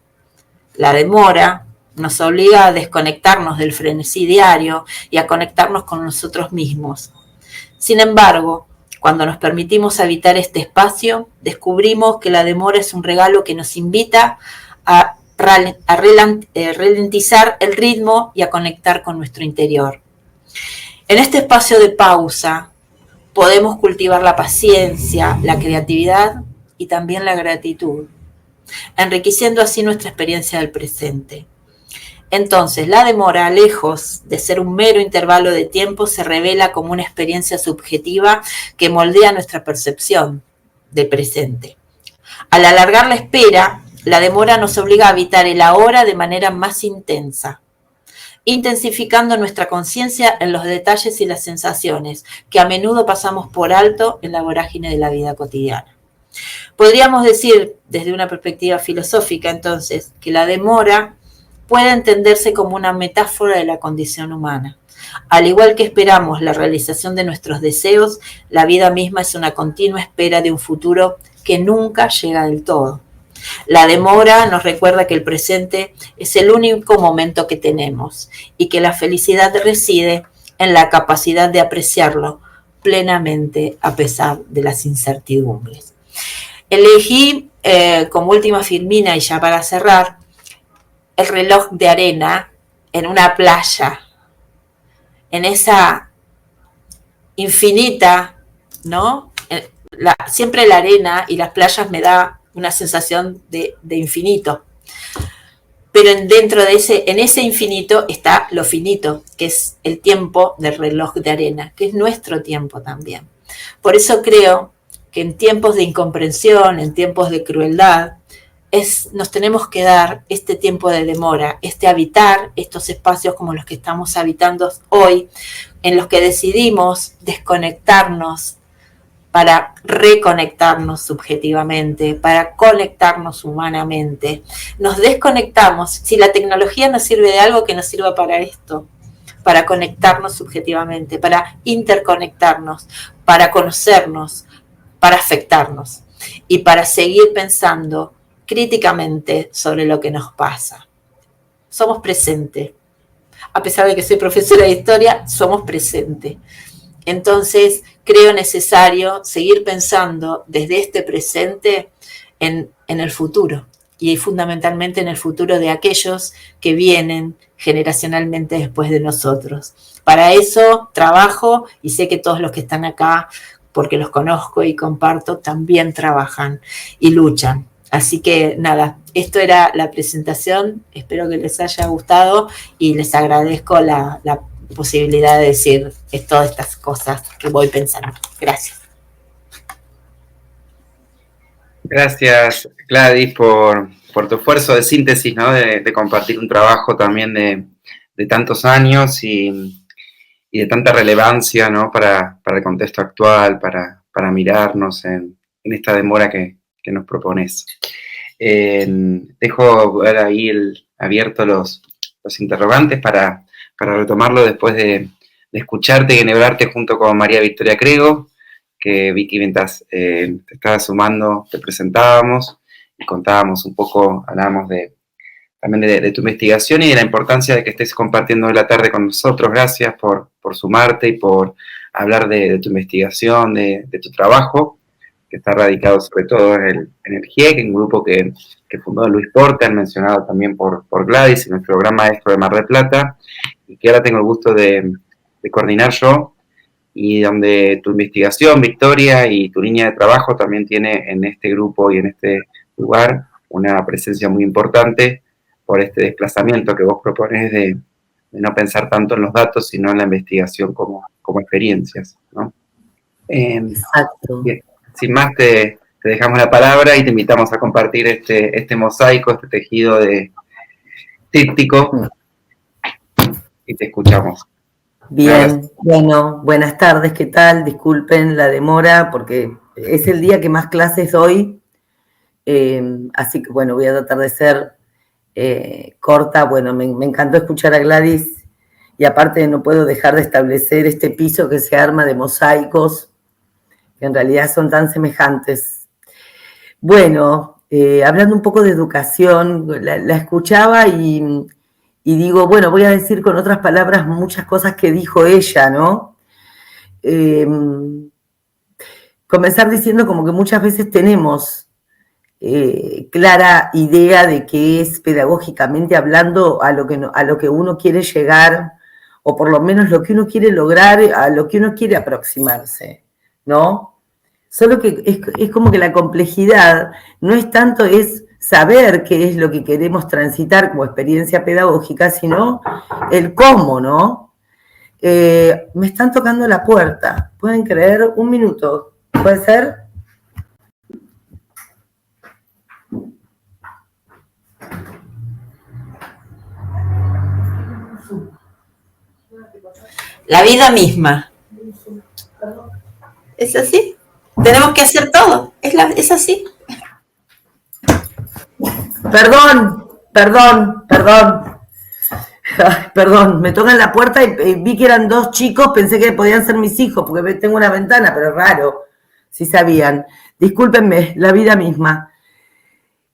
La demora nos obliga a desconectarnos del frenesí diario y a conectarnos con nosotros mismos. Sin embargo, cuando nos permitimos habitar este espacio, descubrimos que la demora es un regalo que nos invita a ralentizar el ritmo y a conectar con nuestro interior. En este espacio de pausa podemos cultivar la paciencia, la creatividad y también la gratitud, enriqueciendo así nuestra experiencia del presente. Entonces, la demora, lejos de ser un mero intervalo de tiempo, se revela como una experiencia subjetiva que moldea nuestra percepción del presente. Al alargar la espera, la demora nos obliga a habitar el ahora de manera más intensa, intensificando nuestra conciencia en los detalles y las sensaciones que a menudo pasamos por alto en la vorágine de la vida cotidiana. Podríamos decir, desde una perspectiva filosófica, entonces, que la demora puede entenderse como una metáfora de la condición humana. Al igual que esperamos la realización de nuestros deseos, la vida misma es una continua espera de un futuro que nunca llega del todo. La demora nos recuerda que el presente es el único momento que tenemos y que la felicidad reside en la capacidad de apreciarlo plenamente a pesar de las incertidumbres. Elegí como última filmina y ya para cerrar, El reloj de arena, en una playa, en esa infinita, ¿no? Siempre la arena y las playas me da una sensación de infinito. Pero dentro de en ese infinito está lo finito, que es el tiempo del reloj de arena, que es nuestro tiempo también. Por eso creo que en tiempos de incomprensión, en tiempos de crueldad, nos tenemos que dar este tiempo de demora, habitar estos espacios como los que estamos habitando hoy, en los que decidimos desconectarnos para reconectarnos subjetivamente, para conectarnos humanamente. Nos desconectamos. Si la tecnología nos sirve de algo, que nos sirva para esto, para conectarnos subjetivamente, para interconectarnos, para conocernos, para afectarnos y para seguir pensando críticamente sobre lo que nos pasa. Somos presente. A pesar de que soy profesora de historia, somos presente. Entonces, creo necesario seguir pensando desde este presente en el futuro, y fundamentalmente en el futuro de aquellos que vienen generacionalmente después de nosotros. Para eso trabajo, y sé que todos los que están acá, porque los conozco y comparto, también trabajan y luchan. Así que nada, esto era la presentación, espero que les haya gustado y les agradezco la posibilidad de decir todas estas cosas que voy pensando. Gracias. Gracias, Gladys, por tu esfuerzo de síntesis, ¿no? De compartir un trabajo también de tantos años y de tanta relevancia, ¿no? Para el contexto actual, para mirarnos en esta demora que nos propones. Dejo ahí abierto los interrogantes para retomarlo después de escucharte y enhebrarte junto con María Victoria Crego, que Vicky, mientras te estabas sumando, te presentábamos y contábamos un poco, hablábamos también de tu investigación y de la importancia de que estés compartiendo hoy la tarde con nosotros. Gracias por sumarte y por hablar de tu investigación, de tu trabajo, que está radicado sobre todo en el GIEC, un grupo que fundó Luis Porter, mencionado también por Gladys en nuestro programa maestro de Mar del Plata, y que ahora tengo el gusto de coordinar yo, y donde tu investigación, Victoria, y tu línea de trabajo también tiene en este grupo y en este lugar una presencia muy importante por este desplazamiento que vos propones de no pensar tanto en los datos, sino en la investigación como experiencias, ¿no? Exacto. Bien, sin más, te dejamos la palabra y te invitamos a compartir este mosaico, este tejido tríptico, y te escuchamos. Bien, bueno, buenas tardes, ¿qué tal? Disculpen la demora porque es el día que más clases doy, así que bueno, voy a tratar de ser corta. Bueno, me encantó escuchar a Gladys y aparte no puedo dejar de establecer este piso que se arma de mosaicos, que en realidad son tan semejantes. Bueno, hablando un poco de educación, la escuchaba y digo, bueno, voy a decir con otras palabras muchas cosas que dijo ella, ¿no? Comenzar diciendo como que muchas veces tenemos clara idea de qué es pedagógicamente hablando a lo que uno quiere llegar, o por lo menos lo que uno quiere lograr, a lo que uno quiere aproximarse, ¿no? Solo que es como que la complejidad no es tanto saber qué es lo que queremos transitar como experiencia pedagógica, sino el cómo, ¿no? Me están tocando la puerta, ¿pueden creer? Un minuto, ¿puede ser? La vida misma. ¿Es así? Tenemos que hacer todo. ¿Es así? Perdón, me tocan la puerta y vi que eran dos chicos, pensé que podían ser mis hijos, porque tengo una ventana, pero es raro, si sabían. Discúlpenme, la vida misma.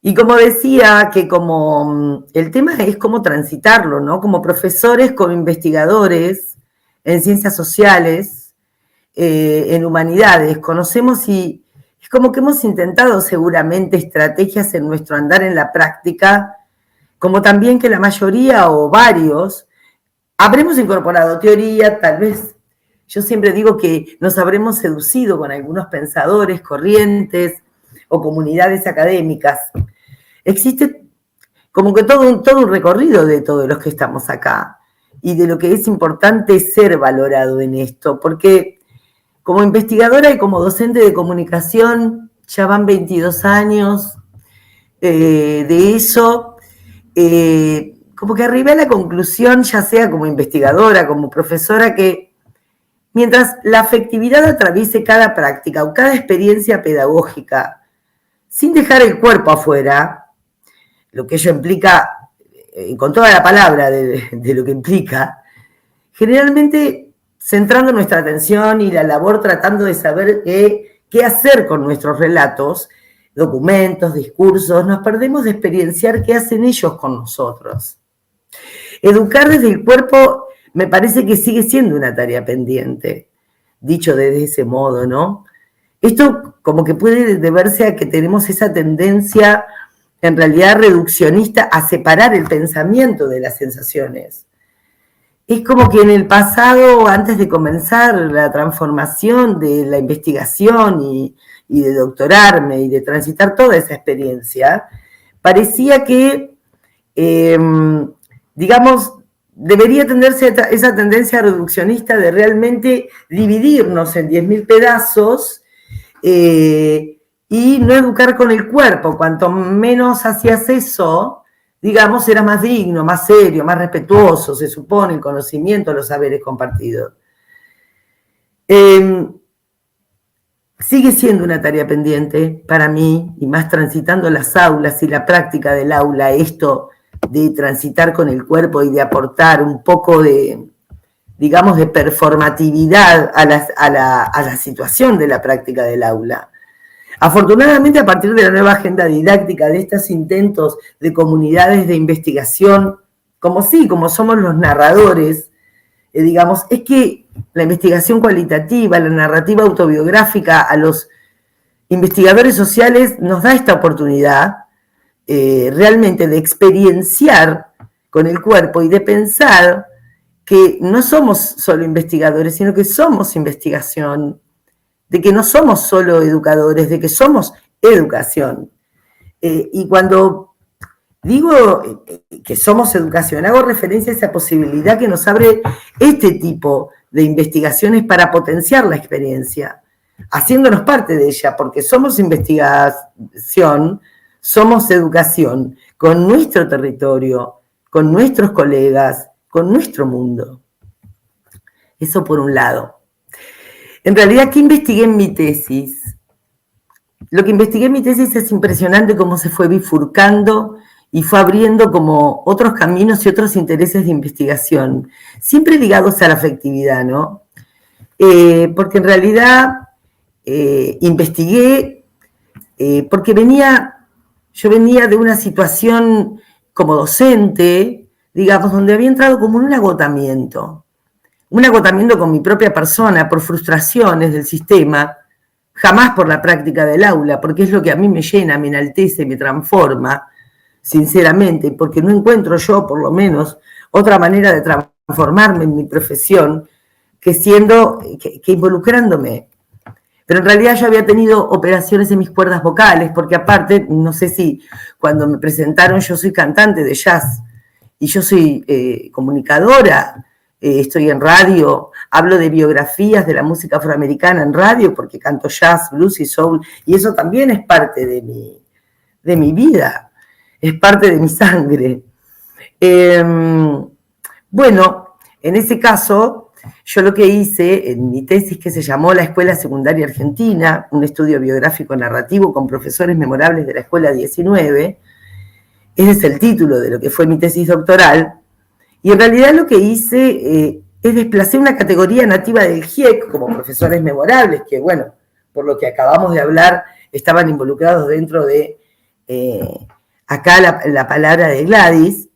Y como decía, que como el tema es cómo transitarlo, ¿no? Como profesores, como investigadores en ciencias sociales, en humanidades, conocemos y es como que hemos intentado seguramente estrategias en nuestro andar en la práctica, como también que la mayoría o varios habremos incorporado teoría, tal vez, yo siempre digo que nos habremos seducido con algunos pensadores, corrientes o comunidades académicas. Existe como que todo un recorrido de todos los que estamos acá y de lo que es importante ser valorado en esto, porque como investigadora y como docente de comunicación, ya van 22 años de eso, como que arribé a la conclusión, ya sea como investigadora, como profesora, que mientras la afectividad atraviese cada práctica o cada experiencia pedagógica, sin dejar el cuerpo afuera, lo que ello implica, con toda la palabra de lo que implica, generalmente centrando nuestra atención y la labor tratando de saber qué hacer con nuestros relatos, documentos, discursos, nos perdemos de experienciar qué hacen ellos con nosotros. Educar desde el cuerpo me parece que sigue siendo una tarea pendiente, dicho de ese modo, ¿no? Esto como que puede deberse a que tenemos esa tendencia en realidad reduccionista a separar el pensamiento de las sensaciones. Es como que en el pasado, antes de comenzar la transformación de la investigación y de doctorarme y de transitar toda esa experiencia, parecía que, digamos, debería tenerse esa tendencia reduccionista de realmente dividirnos en 10.000 pedazos y no educar con el cuerpo. Cuanto menos hacías eso, digamos, era más digno, más serio, más respetuoso, se supone, el conocimiento, los saberes compartidos. Sigue siendo una tarea pendiente para mí, y más transitando las aulas y la práctica del aula, esto de transitar con el cuerpo y de aportar un poco de, digamos, de performatividad a la situación de la práctica del aula. Afortunadamente, a partir de la nueva agenda didáctica, de estos intentos de comunidades de investigación, como somos los narradores, digamos, es que la investigación cualitativa, la narrativa autobiográfica a los investigadores sociales nos da esta oportunidad realmente de experienciar con el cuerpo y de pensar que no somos solo investigadores, sino que somos investigación, de que no somos solo educadores, de que somos educación. Y cuando digo que somos educación, hago referencia a esa posibilidad que nos abre este tipo de investigaciones para potenciar la experiencia, haciéndonos parte de ella, porque somos investigación, somos educación, con nuestro territorio, con nuestros colegas, con nuestro mundo. Eso por un lado. En realidad, ¿qué investigué en mi tesis? Lo que investigué en mi tesis es impresionante cómo se fue bifurcando y fue abriendo como otros caminos y otros intereses de investigación, siempre ligados a la afectividad, ¿no? Porque en realidad investigué porque yo venía de una situación como docente, digamos, donde había entrado como en un agotamiento con mi propia persona, por frustraciones del sistema, jamás por la práctica del aula, porque es lo que a mí me llena, me enaltece, me transforma, sinceramente, porque no encuentro yo, por lo menos, otra manera de transformarme en mi profesión que involucrándome. Pero en realidad yo había tenido operaciones en mis cuerdas vocales, porque aparte, no sé si cuando me presentaron, yo soy cantante de jazz, y yo soy comunicadora, estoy en radio, hablo de biografías de la música afroamericana en radio, porque canto jazz, blues y soul, y eso también es parte de mi vida, es parte de mi sangre. Bueno, en ese caso, yo lo que hice en mi tesis, que se llamó La Escuela Secundaria Argentina, un estudio biográfico narrativo con profesores memorables de la Escuela 19, ese es el título de lo que fue mi tesis doctoral, y en realidad lo que hice es desplacé una categoría nativa del GIEC como profesores memorables, que bueno, por lo que acabamos de hablar, estaban involucrados dentro de acá la palabra de Gladys,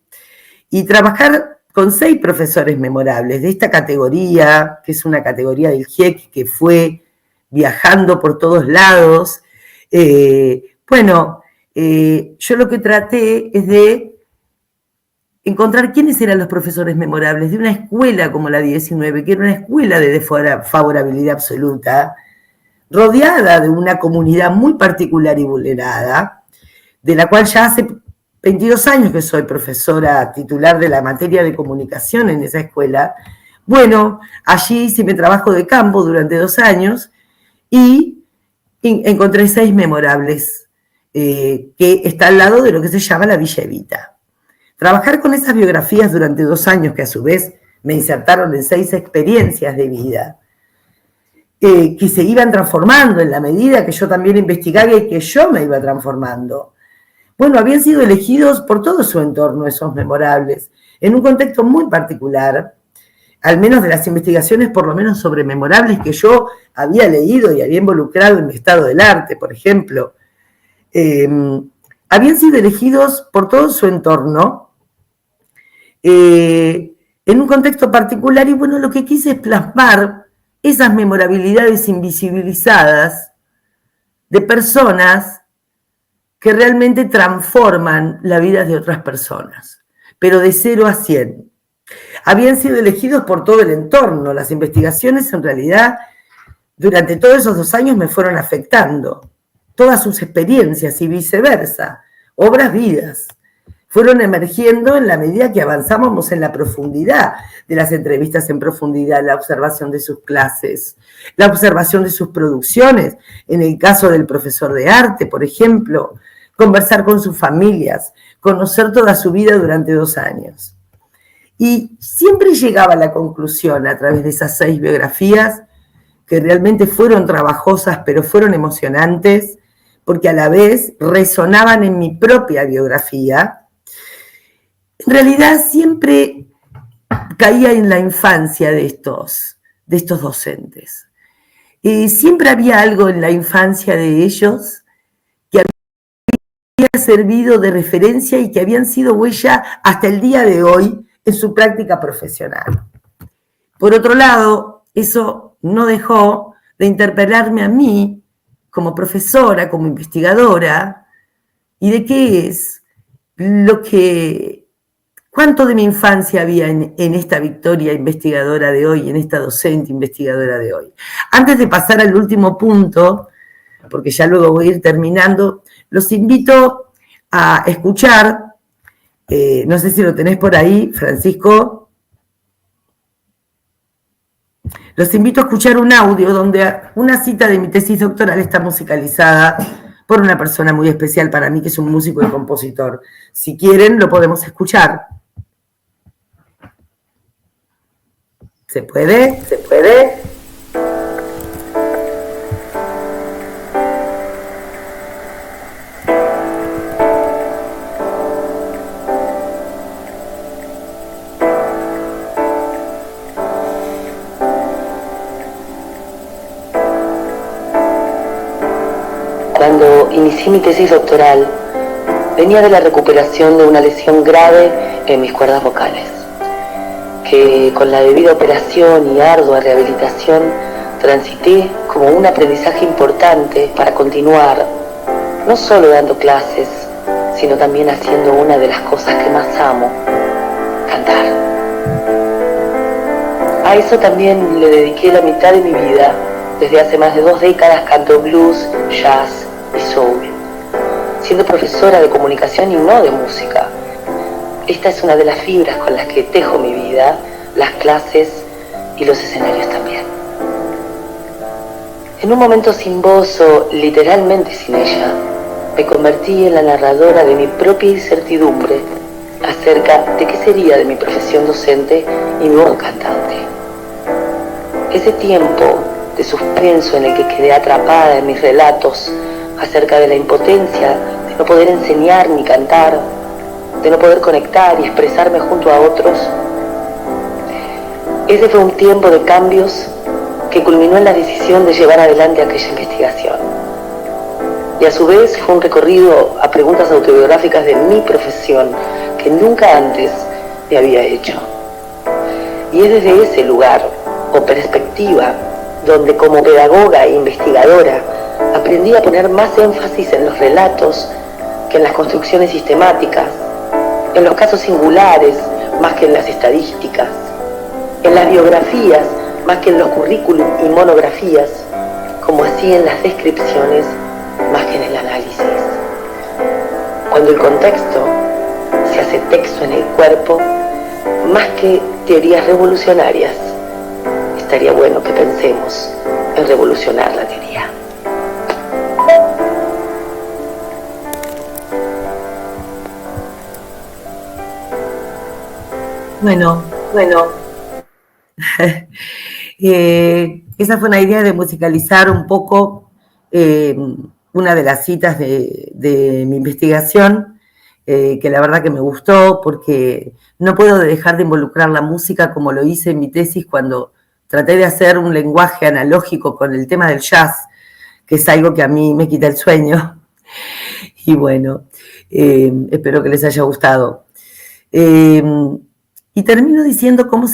y trabajar con 6 profesores memorables de esta categoría, que es una categoría del GIEC que fue viajando por todos lados. Yo lo que traté es de encontrar quiénes eran los profesores memorables de una escuela como la 19, que era una escuela de desfavorabilidad absoluta, rodeada de una comunidad muy particular y vulnerada, de la cual ya hace 22 años que soy profesora titular de la materia de comunicación en esa escuela. Bueno, allí hice mi trabajo de campo durante 2 años y encontré 6 memorables que está al lado de lo que se llama la Villa Evita. Trabajar con esas biografías durante 2 años, que a su vez me insertaron en 6 experiencias de vida, que se iban transformando en la medida que yo también investigaba y que yo me iba transformando. Bueno, habían sido elegidos por todo su entorno esos memorables, en un contexto muy particular, al menos de las investigaciones, por lo menos sobre memorables que yo había leído y había involucrado en mi estado del arte, por ejemplo. Habían sido elegidos por todo su entorno, en un contexto particular, y bueno, lo que quise es plasmar esas memorabilidades invisibilizadas de personas que realmente transforman la vida de otras personas, pero de 0 a 100. Habían sido elegidos por todo el entorno. Las investigaciones, en realidad, durante todos esos 2 años me fueron afectando. Todas sus experiencias y viceversa, obras, vidas, fueron emergiendo en la medida que avanzábamos en la profundidad de las entrevistas en profundidad, la observación de sus clases, la observación de sus producciones, en el caso del profesor de arte, por ejemplo, conversar con sus familias, conocer toda su vida durante 2 años. Y siempre llegaba a la conclusión, a través de esas 6 biografías, que realmente fueron trabajosas, pero fueron emocionantes, porque a la vez resonaban en mi propia biografía. En realidad siempre caía en la infancia de estos docentes. Siempre había algo en la infancia de ellos que había servido de referencia y que habían sido huella hasta el día de hoy en su práctica profesional. Por otro lado, eso no dejó de interpelarme a mí como profesora, como investigadora, y de qué es lo que... ¿Cuánto de mi infancia había en esta Victoria investigadora de hoy, en esta docente investigadora de hoy? Antes de pasar al último punto, porque ya luego voy a ir terminando, los invito a escuchar, no sé si lo tenés por ahí, Francisco, los invito a escuchar un audio donde una cita de mi tesis doctoral está musicalizada por una persona muy especial para mí, que es un músico y compositor. Si quieren, lo podemos escuchar. ¿Se puede? ¿Se puede? Cuando inicié mi tesis doctoral, venía de la recuperación de una lesión grave en mis cuerdas vocales, que con la debida operación y ardua rehabilitación transité como un aprendizaje importante para continuar, no solo dando clases, sino también haciendo una de las cosas que más amo, cantar. A eso también le dediqué la mitad de mi vida. Desde hace más de 2 décadas canto blues, jazz y soul, siendo profesora de comunicación y no de música. Esta es una de las fibras con las que tejo mi vida, las clases y los escenarios también. En un momento sin voz o literalmente sin ella, me convertí en la narradora de mi propia incertidumbre acerca de qué sería de mi profesión docente y mi voz cantante. Ese tiempo de suspenso en el que quedé atrapada en mis relatos acerca de la impotencia de no poder enseñar ni cantar, de no poder conectar y expresarme junto a otros. Ese fue un tiempo de cambios que culminó en la decisión de llevar adelante aquella investigación. Y a su vez fue un recorrido a preguntas autobiográficas de mi profesión que nunca antes me había hecho. Y es desde ese lugar o perspectiva donde como pedagoga e investigadora aprendí a poner más énfasis en los relatos que en las construcciones sistemáticas, en los casos singulares más que en las estadísticas, en las biografías más que en los currículum y monografías, como así en las descripciones más que en el análisis. Cuando el contexto se hace texto en el cuerpo, más que teorías revolucionarias, estaría bueno que pensemos en revolucionar la teoría. Bueno, esa fue una idea de musicalizar un poco una de las citas de mi investigación, que la verdad que me gustó porque no puedo dejar de involucrar la música como lo hice en mi tesis cuando traté de hacer un lenguaje analógico con el tema del jazz, que es algo que a mí me quita el sueño. Y bueno, espero que les haya gustado. Y termino diciendo cómo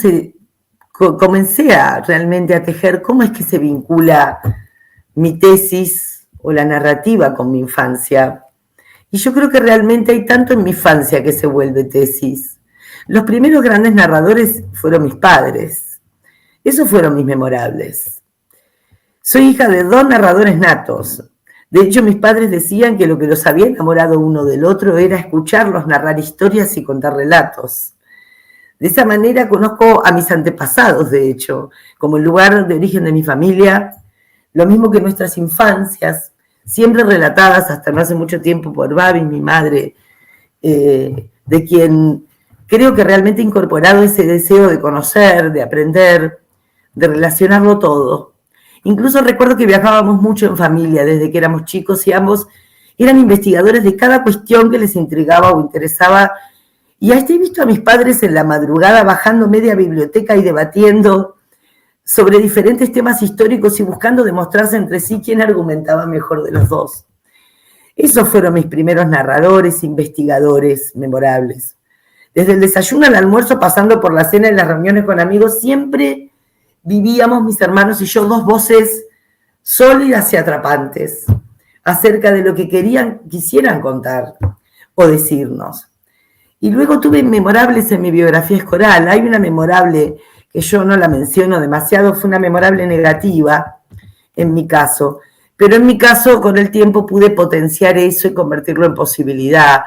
comencé realmente a tejer, cómo es que se vincula mi tesis o la narrativa con mi infancia. Y yo creo que realmente hay tanto en mi infancia que se vuelve tesis. Los primeros grandes narradores fueron mis padres. Esos fueron mis memorables. Soy hija de 2 narradores natos. De hecho, mis padres decían que lo que los había enamorado uno del otro era escucharlos narrar historias y contar relatos. De esa manera conozco a mis antepasados, de hecho, como el lugar de origen de mi familia, lo mismo que nuestras infancias, siempre relatadas hasta no hace mucho tiempo por Babi, mi madre, de quien creo que realmente he incorporado ese deseo de conocer, de aprender, de relacionarlo todo. Incluso recuerdo que viajábamos mucho en familia desde que éramos chicos y ambos eran investigadores de cada cuestión que les intrigaba o interesaba. Y hasta he visto a mis padres en la madrugada bajando media biblioteca y debatiendo sobre diferentes temas históricos y buscando demostrarse entre sí quién argumentaba mejor de los dos. Esos fueron mis primeros narradores, investigadores memorables. Desde el desayuno al almuerzo, pasando por la cena y las reuniones con amigos, siempre vivíamos mis hermanos y yo 2 voces sólidas y atrapantes acerca de lo que quisieran contar o decirnos. Y luego tuve memorables en mi biografía escolar. Hay una memorable que yo no la menciono demasiado, fue una memorable negativa en mi caso. Pero en mi caso, con el tiempo pude potenciar eso y convertirlo en posibilidad.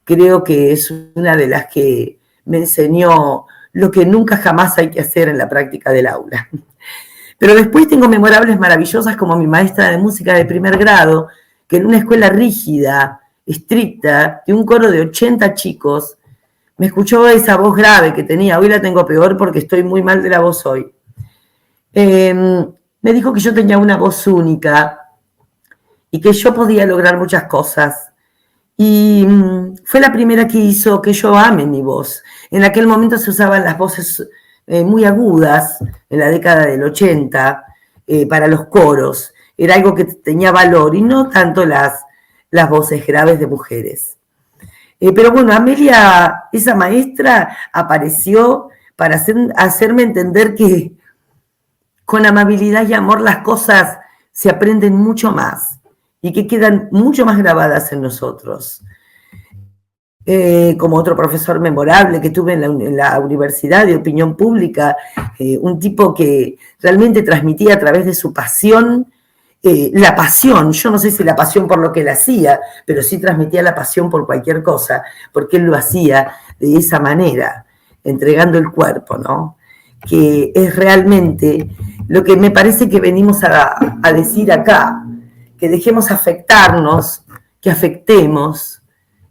Creo que es una de las que me enseñó lo que nunca jamás hay que hacer en la práctica del aula. Pero después tengo memorables maravillosas como mi maestra de música de primer grado, que en una escuela rígida, estricta, de un coro de 80 chicos, me escuchó esa voz grave que tenía. Hoy la tengo peor porque estoy muy mal de la voz hoy. Me dijo que yo tenía una voz única y que yo podía lograr muchas cosas. Y fue la primera que hizo que yo ame mi voz. En aquel momento se usaban las voces muy agudas, en la década del 80, para los coros. Era algo que tenía valor y no tanto las voces graves de mujeres. Pero bueno, Amelia, esa maestra, apareció para hacerme entender que con amabilidad y amor las cosas se aprenden mucho más y que quedan mucho más grabadas en nosotros. Como otro profesor memorable que tuve en la Universidad de Opinión Pública, un tipo que realmente transmitía a través de su pasión, la pasión, yo no sé si la pasión por lo que él hacía, pero sí transmitía la pasión por cualquier cosa, porque él lo hacía de esa manera, entregando el cuerpo, ¿no? Que es realmente lo que me parece que venimos a decir acá, que dejemos afectarnos, que afectemos,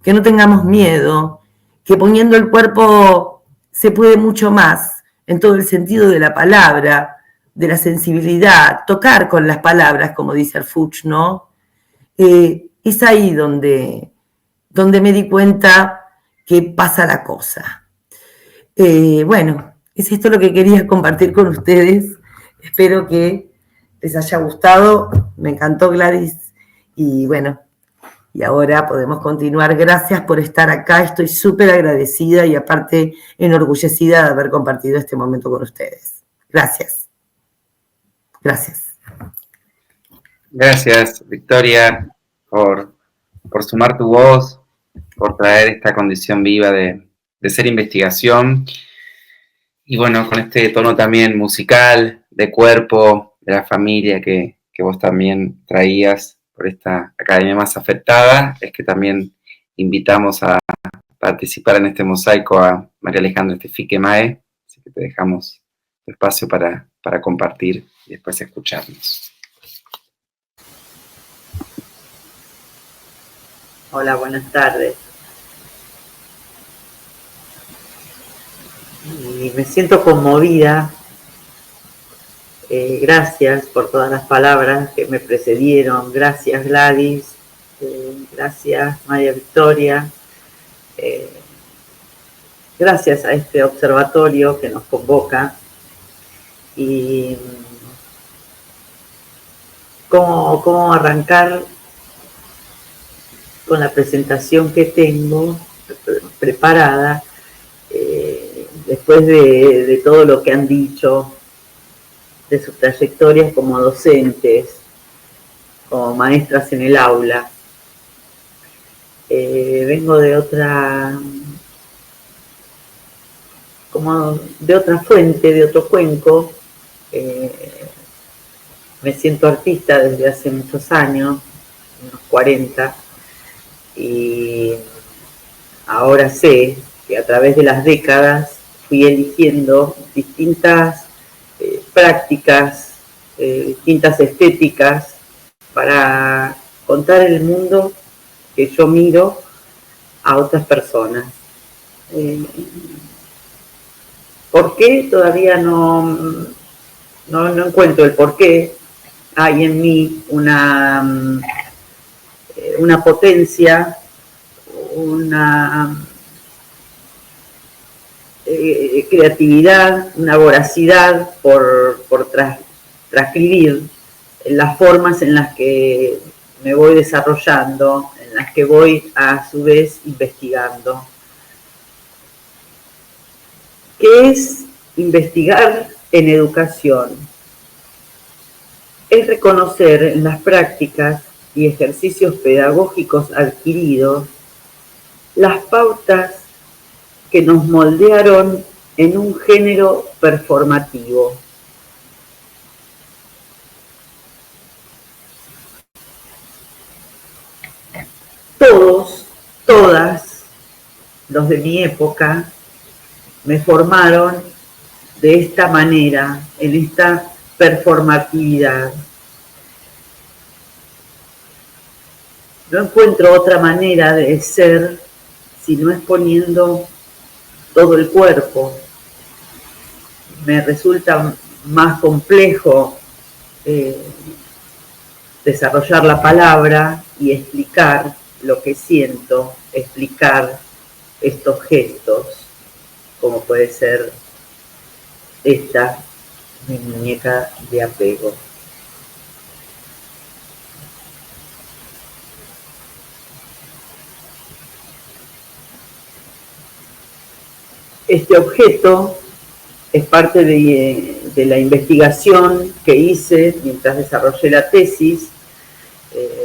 que no tengamos miedo, que poniendo el cuerpo se puede mucho más, en todo el sentido de la palabra, de la sensibilidad, tocar con las palabras, como dice Arfuch, ¿no? Es ahí donde me di cuenta que pasa la cosa. Bueno, es esto lo que quería compartir con ustedes. Espero que les haya gustado. Me encantó, Gladys. Y bueno, y ahora podemos continuar. Gracias por estar acá. Estoy súper agradecida y aparte enorgullecida de haber compartido este momento con ustedes. Gracias. Gracias. Gracias, Victoria, por sumar tu voz, por traer esta condición viva de ser investigación. Y bueno, con este tono también musical, de cuerpo, de la familia que vos también traías por esta academia más afectada, es que también invitamos a participar en este mosaico a María Alejandra Estefique Mae, así que te dejamos tu espacio para compartir y después escucharnos. Hola, buenas tardes. Y me siento conmovida. Gracias por todas las palabras que me precedieron. Gracias, Gladys. Gracias, María Victoria. Gracias a este observatorio que nos convoca. Y cómo arrancar con la presentación que tengo preparada, después de todo lo que han dicho, de sus trayectorias como docentes, como maestras en el aula. Vengo de otra fuente, de otro cuenco. Me siento artista desde hace muchos años, unos 40, y ahora sé que a través de las décadas fui eligiendo distintas prácticas, distintas estéticas para contar el mundo que yo miro a otras personas. ¿Por qué? Todavía no encuentro el por qué. Hay en mí una potencia, una creatividad, una voracidad por transcribir las formas en las que me voy desarrollando, en las que voy a su vez investigando. ¿Qué es investigar en educación? Es reconocer en las prácticas y ejercicios pedagógicos adquiridos las pautas que nos moldearon en un género performativo. Todas, los de mi época, me formaron de esta manera, en esta performatividad. No encuentro otra manera de ser si no es poniendo todo el cuerpo. Me resulta más complejo desarrollar la palabra y explicar lo que siento, explicar estos gestos, como puede ser esta, mi muñeca de apego. Este objeto es parte de la investigación que hice mientras desarrollé la tesis.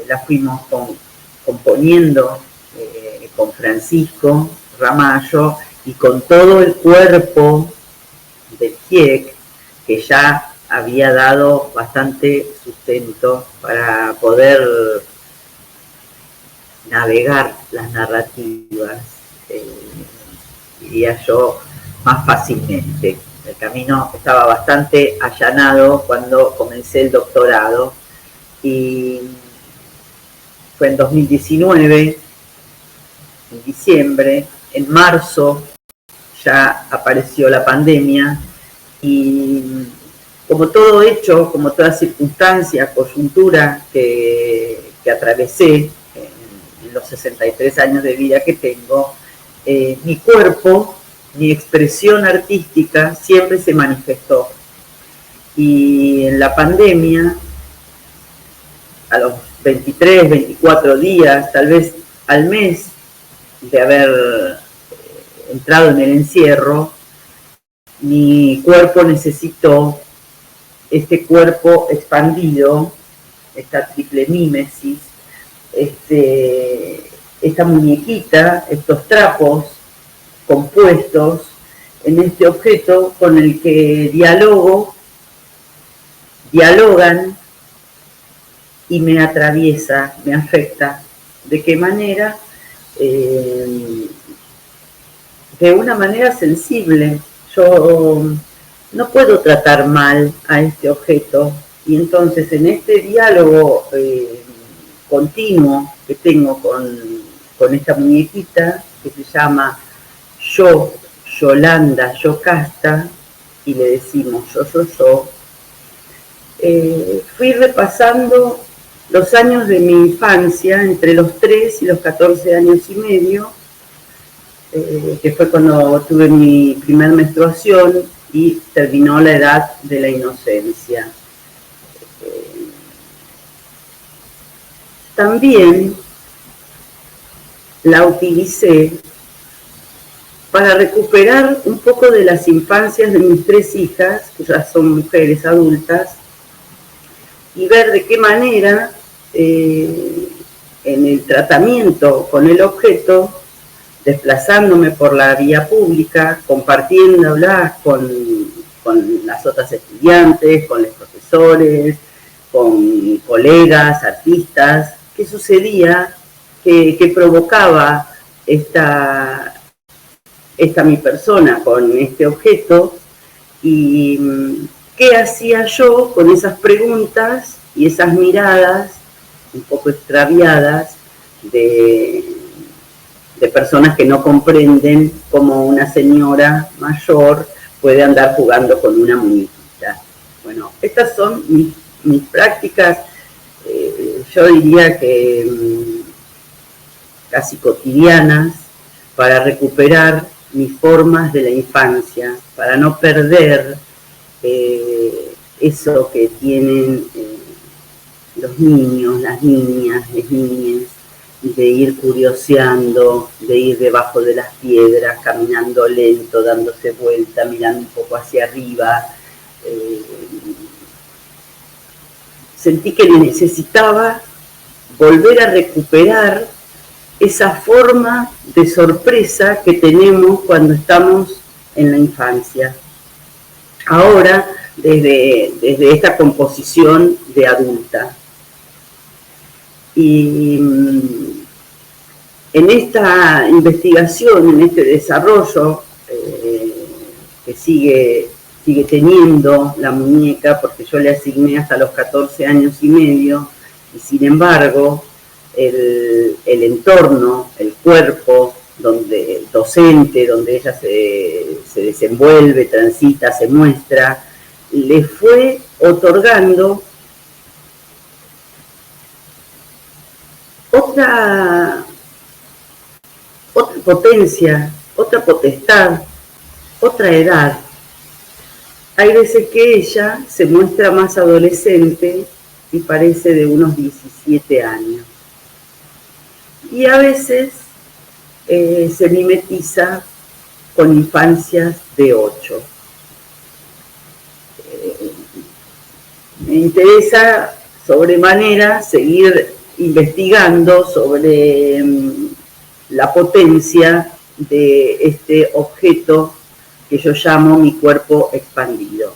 La fuimos componiendo con Francisco Ramallo y con todo el cuerpo del GIEC, que ya había dado bastante sustento para poder navegar las narrativas, diría yo, más fácilmente. El camino estaba bastante allanado cuando comencé el doctorado y fue en 2019, en diciembre. En marzo ya apareció la pandemia y como todo hecho, como toda circunstancia, coyuntura que atravesé en los 63 años de vida que tengo, mi cuerpo, mi expresión artística siempre se manifestó. Y en la pandemia, a los 23, 24 días, tal vez al mes de haber entrado en el encierro, mi cuerpo necesitó este cuerpo expandido, esta triple mímesis, esta muñequita, estos trapos compuestos en este objeto con el que dialogan y me atraviesa, me afecta. ¿De qué manera? De una manera sensible. Yo no puedo tratar mal a este objeto, y entonces en este diálogo continuo que tengo con esta muñequita que se llama Yolanda, Yocasta, y le decimos yo, fui repasando los años de mi infancia, entre los 3 y los 14 años y medio, que fue cuando tuve mi primer menstruación y terminó la edad de la inocencia. También la utilicé para recuperar un poco de las infancias de mis 3 hijas, que ya son mujeres adultas, y ver de qué manera en el tratamiento con el objeto, desplazándome por la vía pública, compartiéndola con las otras estudiantes, con los profesores, con colegas, artistas, qué sucedía, que provocaba esta mi persona con este objeto, y qué hacía yo con esas preguntas y esas miradas un poco extraviadas de personas que no comprenden cómo una señora mayor puede andar jugando con una muñequita. Bueno, estas son mis prácticas, yo diría que casi cotidianas, para recuperar mis formas de la infancia, para no perder eso que tienen los niños, las niñas, las niñas, de ir curioseando, de ir debajo de las piedras, caminando lento, dándose vuelta, mirando un poco hacia arriba. Sentí que necesitaba volver a recuperar esa forma de sorpresa que tenemos cuando estamos en la infancia. Ahora, desde esta composición de adulta. Y en esta investigación, en este desarrollo que sigue teniendo la muñeca, porque yo le asigné hasta los 14 años y medio, y sin embargo, el entorno, el cuerpo docente, donde ella se desenvuelve, transita, se muestra, le fue otorgando otra potencia, otra potestad, otra edad. Hay veces que ella se muestra más adolescente y parece de unos 17 años. Y a veces se mimetiza con infancias de 8. Me interesa sobremanera seguir investigando sobre la potencia de este objeto que yo llamo mi cuerpo expandido.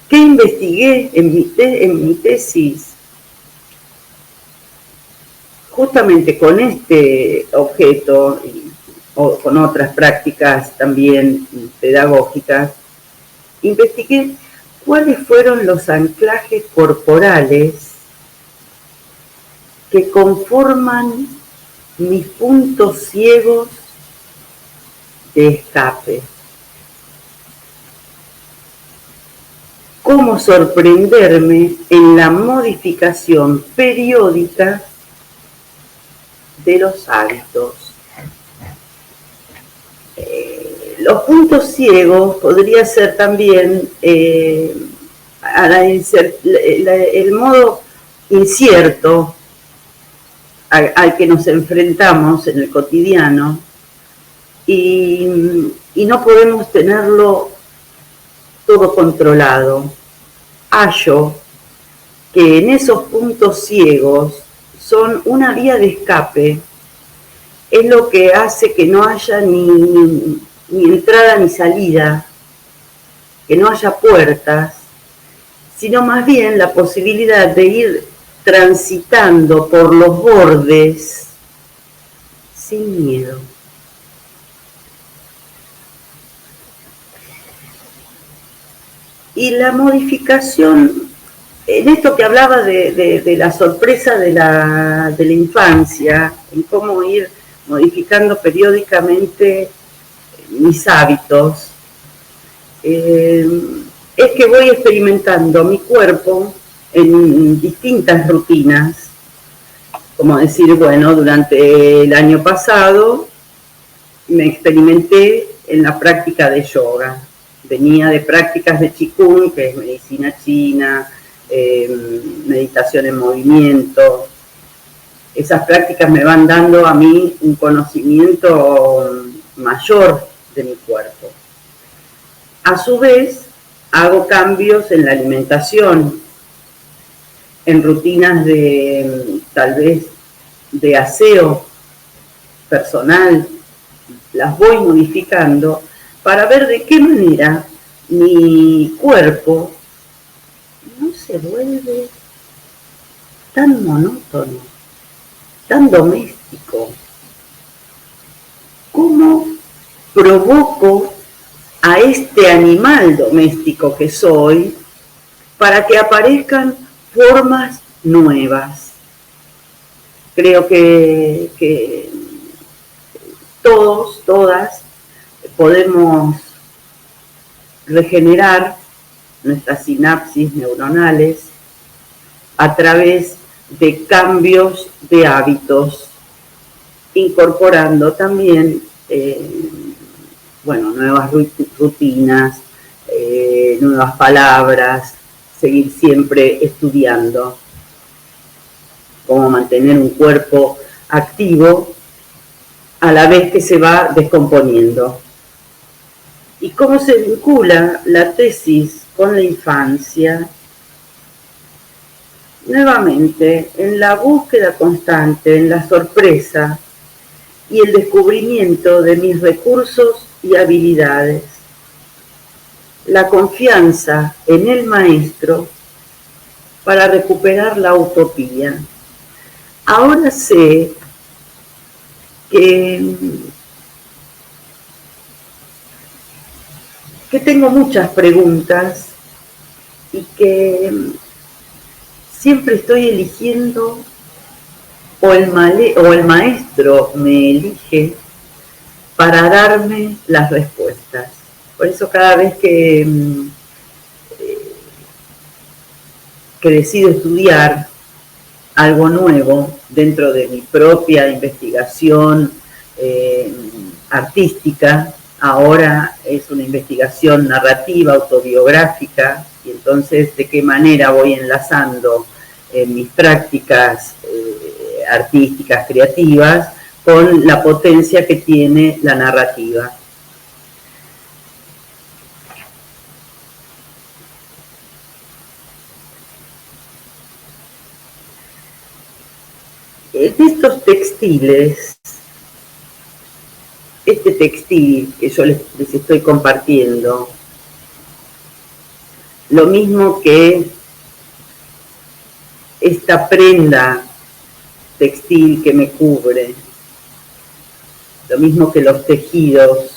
¿Qué investigué en mi tesis? Justamente con este objeto o con otras prácticas también pedagógicas, investigué cuáles fueron los anclajes corporales que conforman mis puntos ciegos de escape. Cómo sorprenderme en la modificación periódica de los hábitos. Los puntos ciegos podría ser también el modo incierto al que nos enfrentamos en el cotidiano, y no podemos tenerlo todo controlado. Hallo que en esos puntos ciegos son una vía de escape es lo que hace que no haya ni entrada ni salida, que no haya puertas, sino más bien la posibilidad de ir transitando por los bordes sin miedo. Y la modificación, en esto que hablaba de la sorpresa de la infancia, en cómo ir modificando periódicamente mis hábitos, es que voy experimentando mi cuerpo en distintas rutinas, como decir, bueno, durante el año pasado me experimenté en la práctica de yoga. Venía de prácticas de Qigong, que es medicina china, meditación en movimiento. Esas prácticas me van dando a mí un conocimiento mayor de mi cuerpo. A su vez, hago cambios en la alimentación, en rutinas de, tal vez, de aseo personal, las voy modificando para ver de qué manera mi cuerpo no se vuelve tan monótono, tan doméstico. ¿Cómo provoco a este animal doméstico que soy para que aparezcan formas nuevas? Creo que todos, todas, podemos regenerar nuestras sinapsis neuronales a través de cambios de hábitos, incorporando también nuevas rutinas, nuevas palabras, seguir siempre estudiando cómo mantener un cuerpo activo a la vez que se va descomponiendo. ¿Y cómo se vincula la tesis con la infancia? Nuevamente, en la búsqueda constante, en la sorpresa y el descubrimiento de mis recursos y habilidades. La confianza en el maestro para recuperar la utopía. Ahora sé que tengo muchas preguntas y que siempre estoy eligiendo o el maestro me elige para darme las respuestas. Por eso cada vez que decido estudiar algo nuevo dentro de mi propia investigación artística, ahora es una investigación narrativa, autobiográfica, y entonces de qué manera voy enlazando mis prácticas artísticas, creativas, con la potencia que tiene la narrativa. En estos textiles, este textil que yo les estoy compartiendo, lo mismo que esta prenda textil que me cubre, lo mismo que los tejidos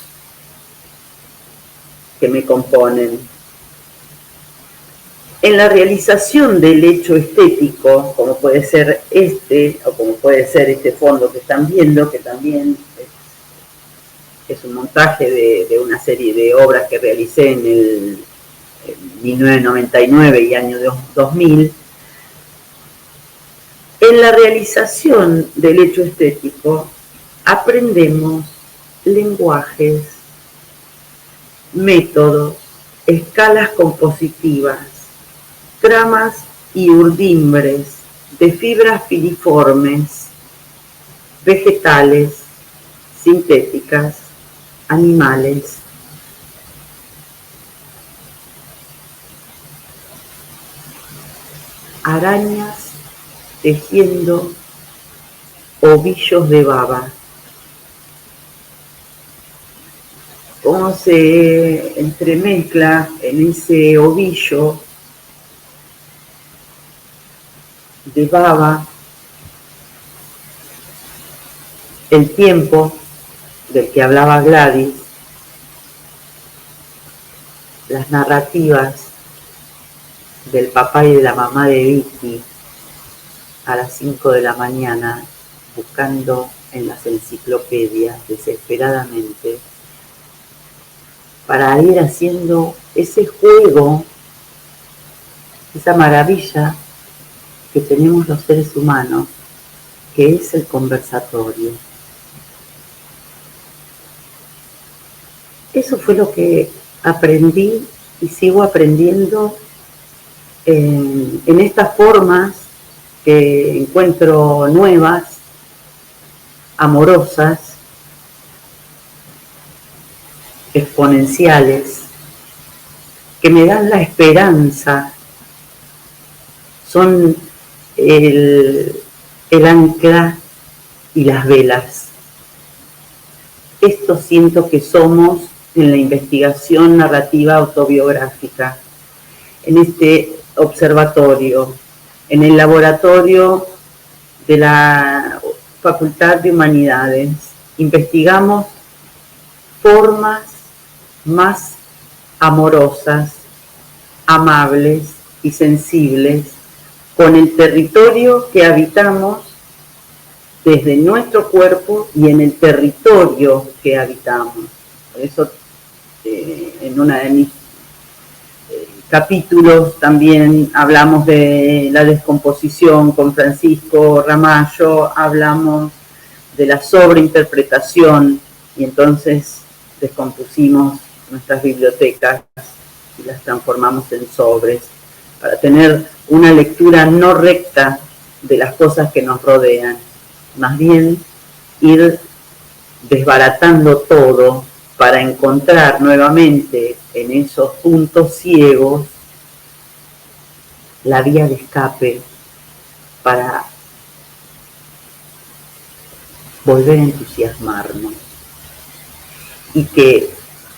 que me componen. En la realización del hecho estético, como puede ser este, o como puede ser este fondo que están viendo, que también es un montaje de una serie de obras que realicé en 1999 y año 2000, en la realización del hecho estético aprendemos lenguajes, métodos, escalas compositivas, tramas y urdimbres de fibras filiformes, vegetales, sintéticas, animales. Arañas tejiendo ovillos de baba, cómo se entremezcla en ese ovillo de baba el tiempo del que hablaba Gladys, las narrativas del papá y de la mamá de Vicky a las 5 de la mañana, buscando en las enciclopedias desesperadamente para ir haciendo ese juego, esa maravilla que tenemos los seres humanos, que es el conversatorio. Eso fue lo que aprendí y sigo aprendiendo en estas formas que encuentro nuevas, amorosas, exponenciales, que me dan la esperanza, son el ancla y las velas. Esto siento que somos en la investigación narrativa autobiográfica, en este observatorio, en el laboratorio de la Facultad de Humanidades. Investigamos formas más amorosas, amables y sensibles con el territorio que habitamos desde nuestro cuerpo y en el territorio que habitamos. Por eso en uno de mis capítulos también hablamos de la descomposición con Francisco Ramallo, hablamos de la sobreinterpretación y entonces descompusimos nuestras bibliotecas y las transformamos en sobres para tener una lectura no recta de las cosas que nos rodean, más bien ir desbaratando todo para encontrar nuevamente en esos puntos ciegos la vía de escape para volver a entusiasmarnos y que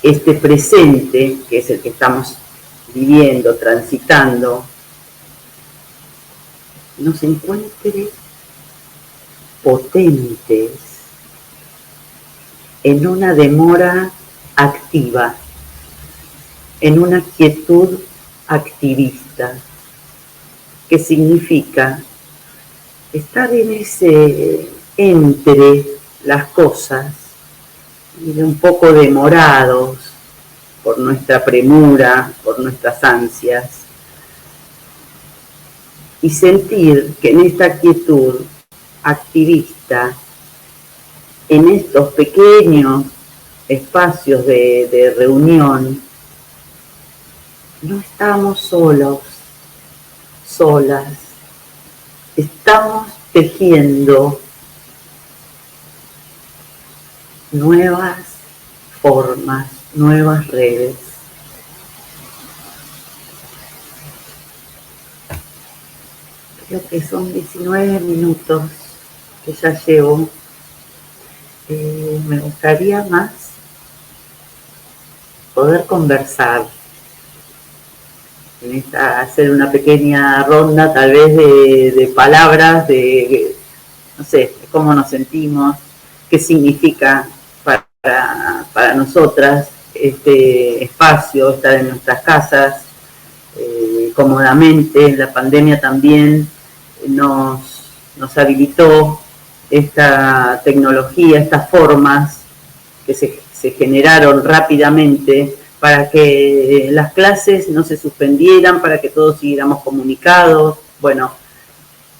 este presente, que es el que estamos viviendo, transitando, nos encuentre potentes en una demora activa, en una quietud activista, que significa estar en ese entre las cosas y un poco demorados por nuestra premura, por nuestras ansias, y sentir que en esta quietud activista, en estos pequeños espacios de reunión, no estamos solos, solas, estamos tejiendo nuevas formas, nuevas redes. Creo que son 19 minutos que ya llevo. Me gustaría más poder conversar, hacer una pequeña ronda tal vez de palabras, de no sé, de cómo nos sentimos, qué significa para nosotras este espacio, estar en nuestras casas cómodamente. La pandemia también nos habilitó esta tecnología, estas formas que se generaron rápidamente para que las clases no se suspendieran, para que todos siguiéramos comunicados. Bueno,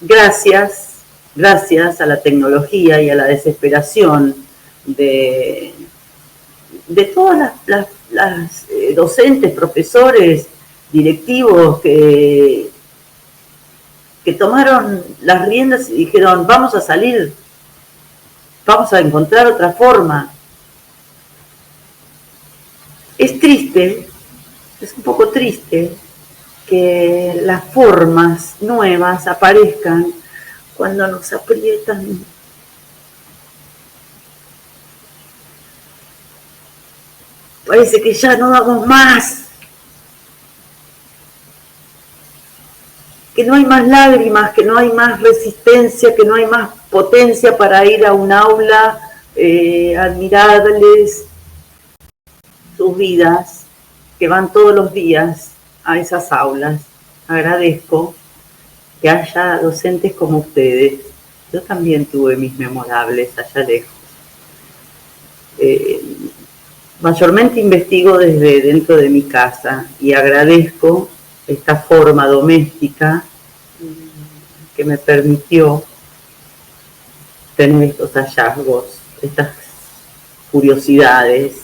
gracias a la tecnología y a la desesperación de todas las docentes, profesores, directivos que tomaron las riendas y dijeron, vamos a salir, vamos a encontrar otra forma. Es triste, es un poco triste que las formas nuevas aparezcan cuando nos aprietan. Parece que ya no damos más, que no hay más lágrimas, que no hay más resistencia, que no hay más potencia para ir a un aula, admirarles sus vidas, que van todos los días a esas aulas. Agradezco que haya docentes como ustedes. Yo también tuve mis memorables allá lejos. Mayormente investigo desde dentro de mi casa y agradezco esta forma doméstica que me permitió tener estos hallazgos, estas curiosidades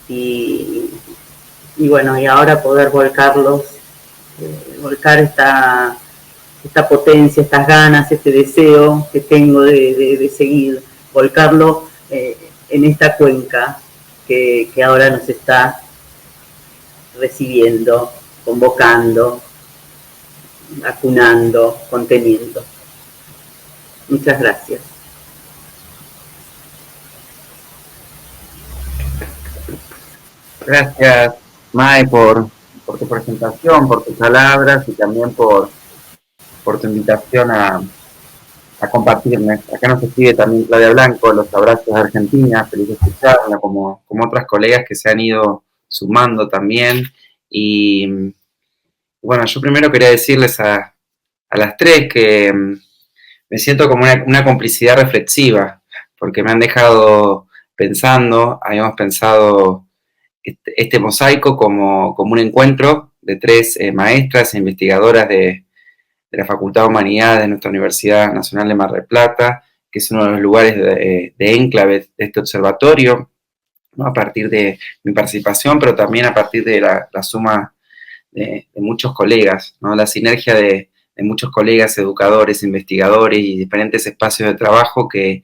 y bueno, y ahora poder volcarlos, volcar esta potencia, estas ganas, este deseo que tengo de seguir, volcarlo en esta cuenca que ahora nos está recibiendo, convocando, acunando, conteniendo. Muchas gracias. Gracias, Mae, por tu presentación, por tus palabras y también por tu invitación a compartirme. Acá nos escribe también Claudia Blanco, los abrazos de Argentina, feliz de escucharla, como otras colegas que se han ido sumando también. Y bueno, yo primero quería decirles a las tres que me siento como una complicidad reflexiva, porque me han dejado pensando, habíamos pensado este mosaico como un encuentro de tres maestras e investigadoras de la Facultad de Humanidades de nuestra Universidad Nacional de Mar del Plata, que es uno de los lugares de enclave de este observatorio, ¿no? A partir de mi participación, pero también a partir de la suma de muchos colegas, ¿no? La sinergia de muchos colegas, educadores, investigadores y diferentes espacios de trabajo que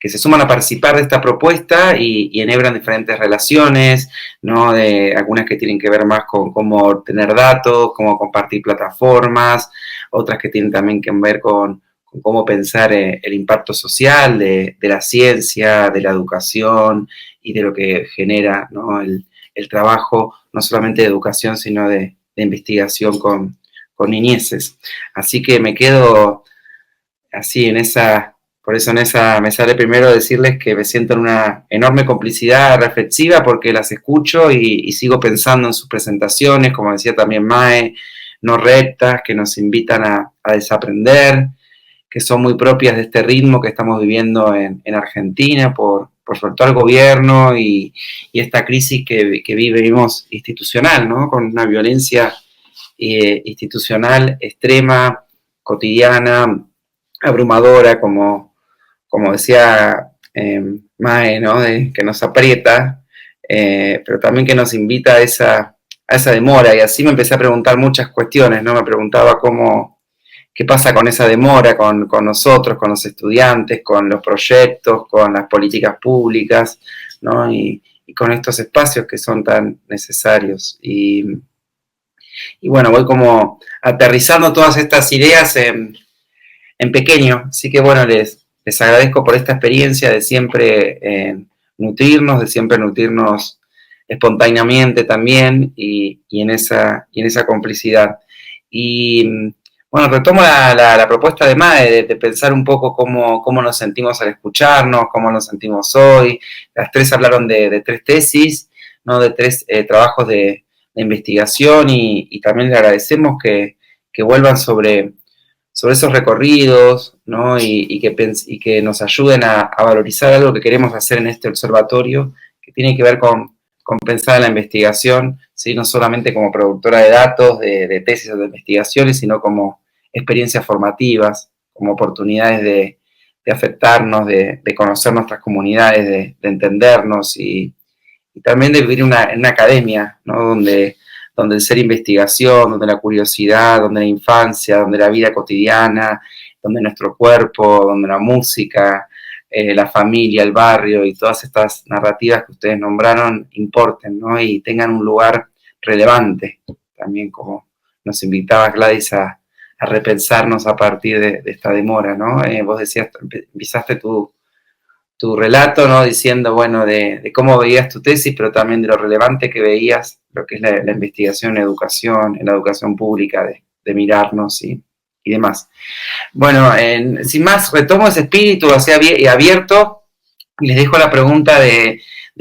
se suman a participar de esta propuesta y enhebran diferentes relaciones, ¿no? Algunas que tienen que ver más con cómo obtener datos, cómo compartir plataformas, otras que tienen también que ver con cómo pensar el impacto social de la ciencia, de la educación y de lo que genera, ¿no? el trabajo, no solamente de educación, sino de investigación con niñeces. Así que me quedo así por eso en esa me sale primero decirles que me siento en una enorme complicidad reflexiva porque las escucho y sigo pensando en sus presentaciones, como decía también Mae, no rectas, que nos invitan a desaprender, que son muy propias de este ritmo que estamos viviendo en Argentina por sobre todo el gobierno y esta crisis que vivimos institucional, ¿no? Con una violencia institucional extrema, cotidiana, abrumadora, como decía Mae, ¿no? Que nos aprieta, pero también que nos invita a esa demora. Y así me empecé a preguntar muchas cuestiones, ¿no? Me preguntaba qué pasa con esa demora, con nosotros, con los estudiantes, con los proyectos, con las políticas públicas, ¿no? Y con estos espacios que son tan necesarios. Y bueno, voy como aterrizando todas estas ideas en pequeño. Así que bueno, les agradezco por esta experiencia de siempre nutrirnos espontáneamente también y en esa complicidad. Y bueno, retomo la propuesta de Mae de pensar un poco cómo nos sentimos al escucharnos, cómo nos sentimos hoy. Las tres hablaron de tres tesis, ¿no? De tres trabajos de investigación y también le agradecemos que vuelvan sobre esos recorridos, ¿no? y que nos ayuden a valorizar algo que queremos hacer en este observatorio, que tiene que ver con pensar en la investigación, ¿sí? No solamente como productora de datos, de tesis o de investigaciones, sino como experiencias formativas, como oportunidades de afectarnos, de conocer nuestras comunidades, de entendernos y también de vivir en una academia, ¿no? Donde el ser investigación, donde la curiosidad, donde la infancia, donde la vida cotidiana, donde nuestro cuerpo, donde la música, la familia, el barrio y todas estas narrativas que ustedes nombraron importen, ¿no? Y tengan un lugar relevante, también como nos invitaba Gladys a repensarnos a partir de esta demora, ¿no? Vos decías, empezaste tu tu relato, ¿no? Diciendo, bueno, de cómo veías tu tesis, pero también de lo relevante que veías lo que es la investigación en la educación pública, de mirarnos y demás. Bueno, sin más, retomo ese espíritu así abierto y les dejo la pregunta de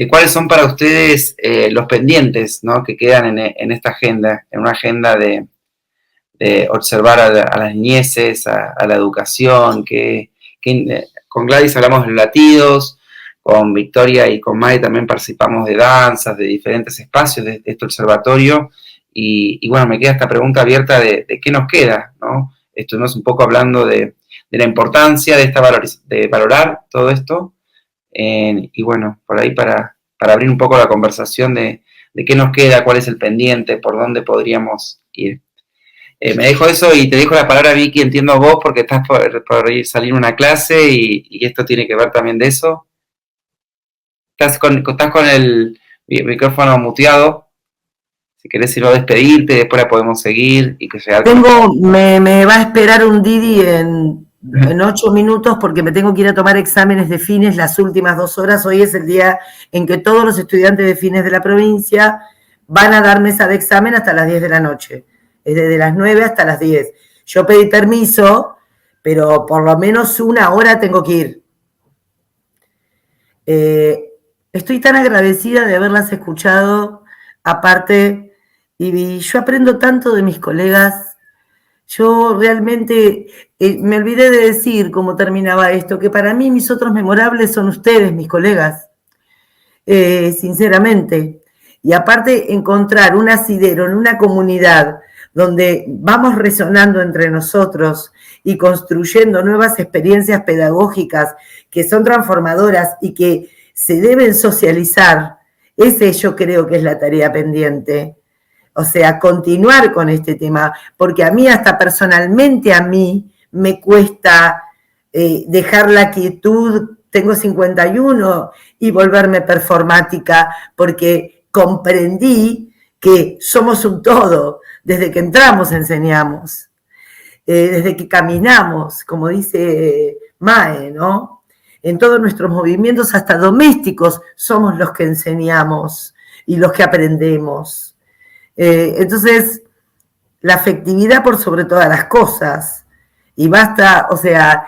cuáles son para ustedes los pendientes, ¿no? Que quedan en esta agenda, en una agenda de observar a las niñeces, a la educación, con Gladys hablamos de los latidos, con Victoria y con Mai también participamos de danzas, de diferentes espacios de este observatorio, y bueno, me queda esta pregunta abierta de qué nos queda, ¿no? Estuvimos un poco hablando de la importancia de valorar todo esto, y bueno, por ahí para abrir un poco la conversación de qué nos queda, cuál es el pendiente, por dónde podríamos ir. Me dejo eso y te dejo la palabra, Vicky, entiendo a vos porque estás por salir una clase y esto tiene que ver también de eso. Estás con el micrófono muteado. Si querés ir a despedirte, después la podemos seguir y que sea. Me va a esperar un Didi en 8 minutos porque me tengo que ir a tomar exámenes de fines las últimas 2 horas. Hoy es el día en que todos los estudiantes de fines de la provincia van a dar mesa de examen hasta las 10 de la noche. Es desde las 9 hasta las 10. Yo pedí permiso, pero por lo menos 1 hora tengo que ir. Estoy tan agradecida de haberlas escuchado, aparte, y yo aprendo tanto de mis colegas. Yo realmente me olvidé de decir cómo terminaba esto, que para mí mis otros memorables son ustedes, mis colegas, sinceramente. Y aparte encontrar un asidero en una comunidad donde vamos resonando entre nosotros y construyendo nuevas experiencias pedagógicas que son transformadoras y que se deben socializar, ese yo creo que es la tarea pendiente. O sea, continuar con este tema, porque a mí, hasta personalmente a mí, me cuesta dejar la quietud, tengo 51, y volverme performática, porque comprendí que somos un todo. Desde que entramos enseñamos, desde que caminamos, como dice Mae, ¿no? En todos nuestros movimientos, hasta domésticos, somos los que enseñamos y los que aprendemos. Entonces, la afectividad por sobre todas las cosas, y basta, o sea,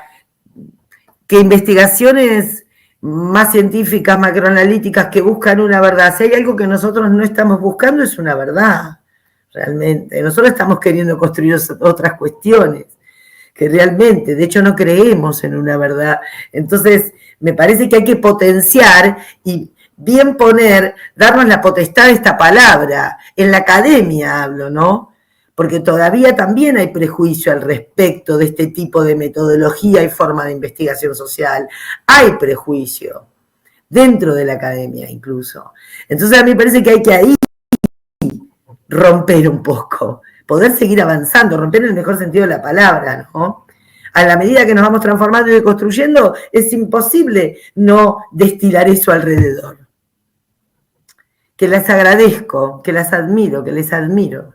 que investigaciones más científicas, macroanalíticas, que buscan una verdad, si hay algo que nosotros no estamos buscando es una verdad. Realmente, nosotros estamos queriendo construir otras cuestiones que realmente, de hecho, no creemos en una verdad. Entonces, me parece que hay que potenciar y bien poner, darnos la potestad de esta palabra. En la academia hablo, ¿no? Porque todavía también hay prejuicio al respecto de este tipo de metodología y forma de investigación social. Hay prejuicio dentro de la academia incluso. Entonces, a mí me parece que hay que ahí romper un poco, poder seguir avanzando, romper en el mejor sentido de la palabra, ¿no? A la medida que nos vamos transformando y construyendo, es imposible no destilar eso alrededor. Que las agradezco, que las admiro, que les admiro.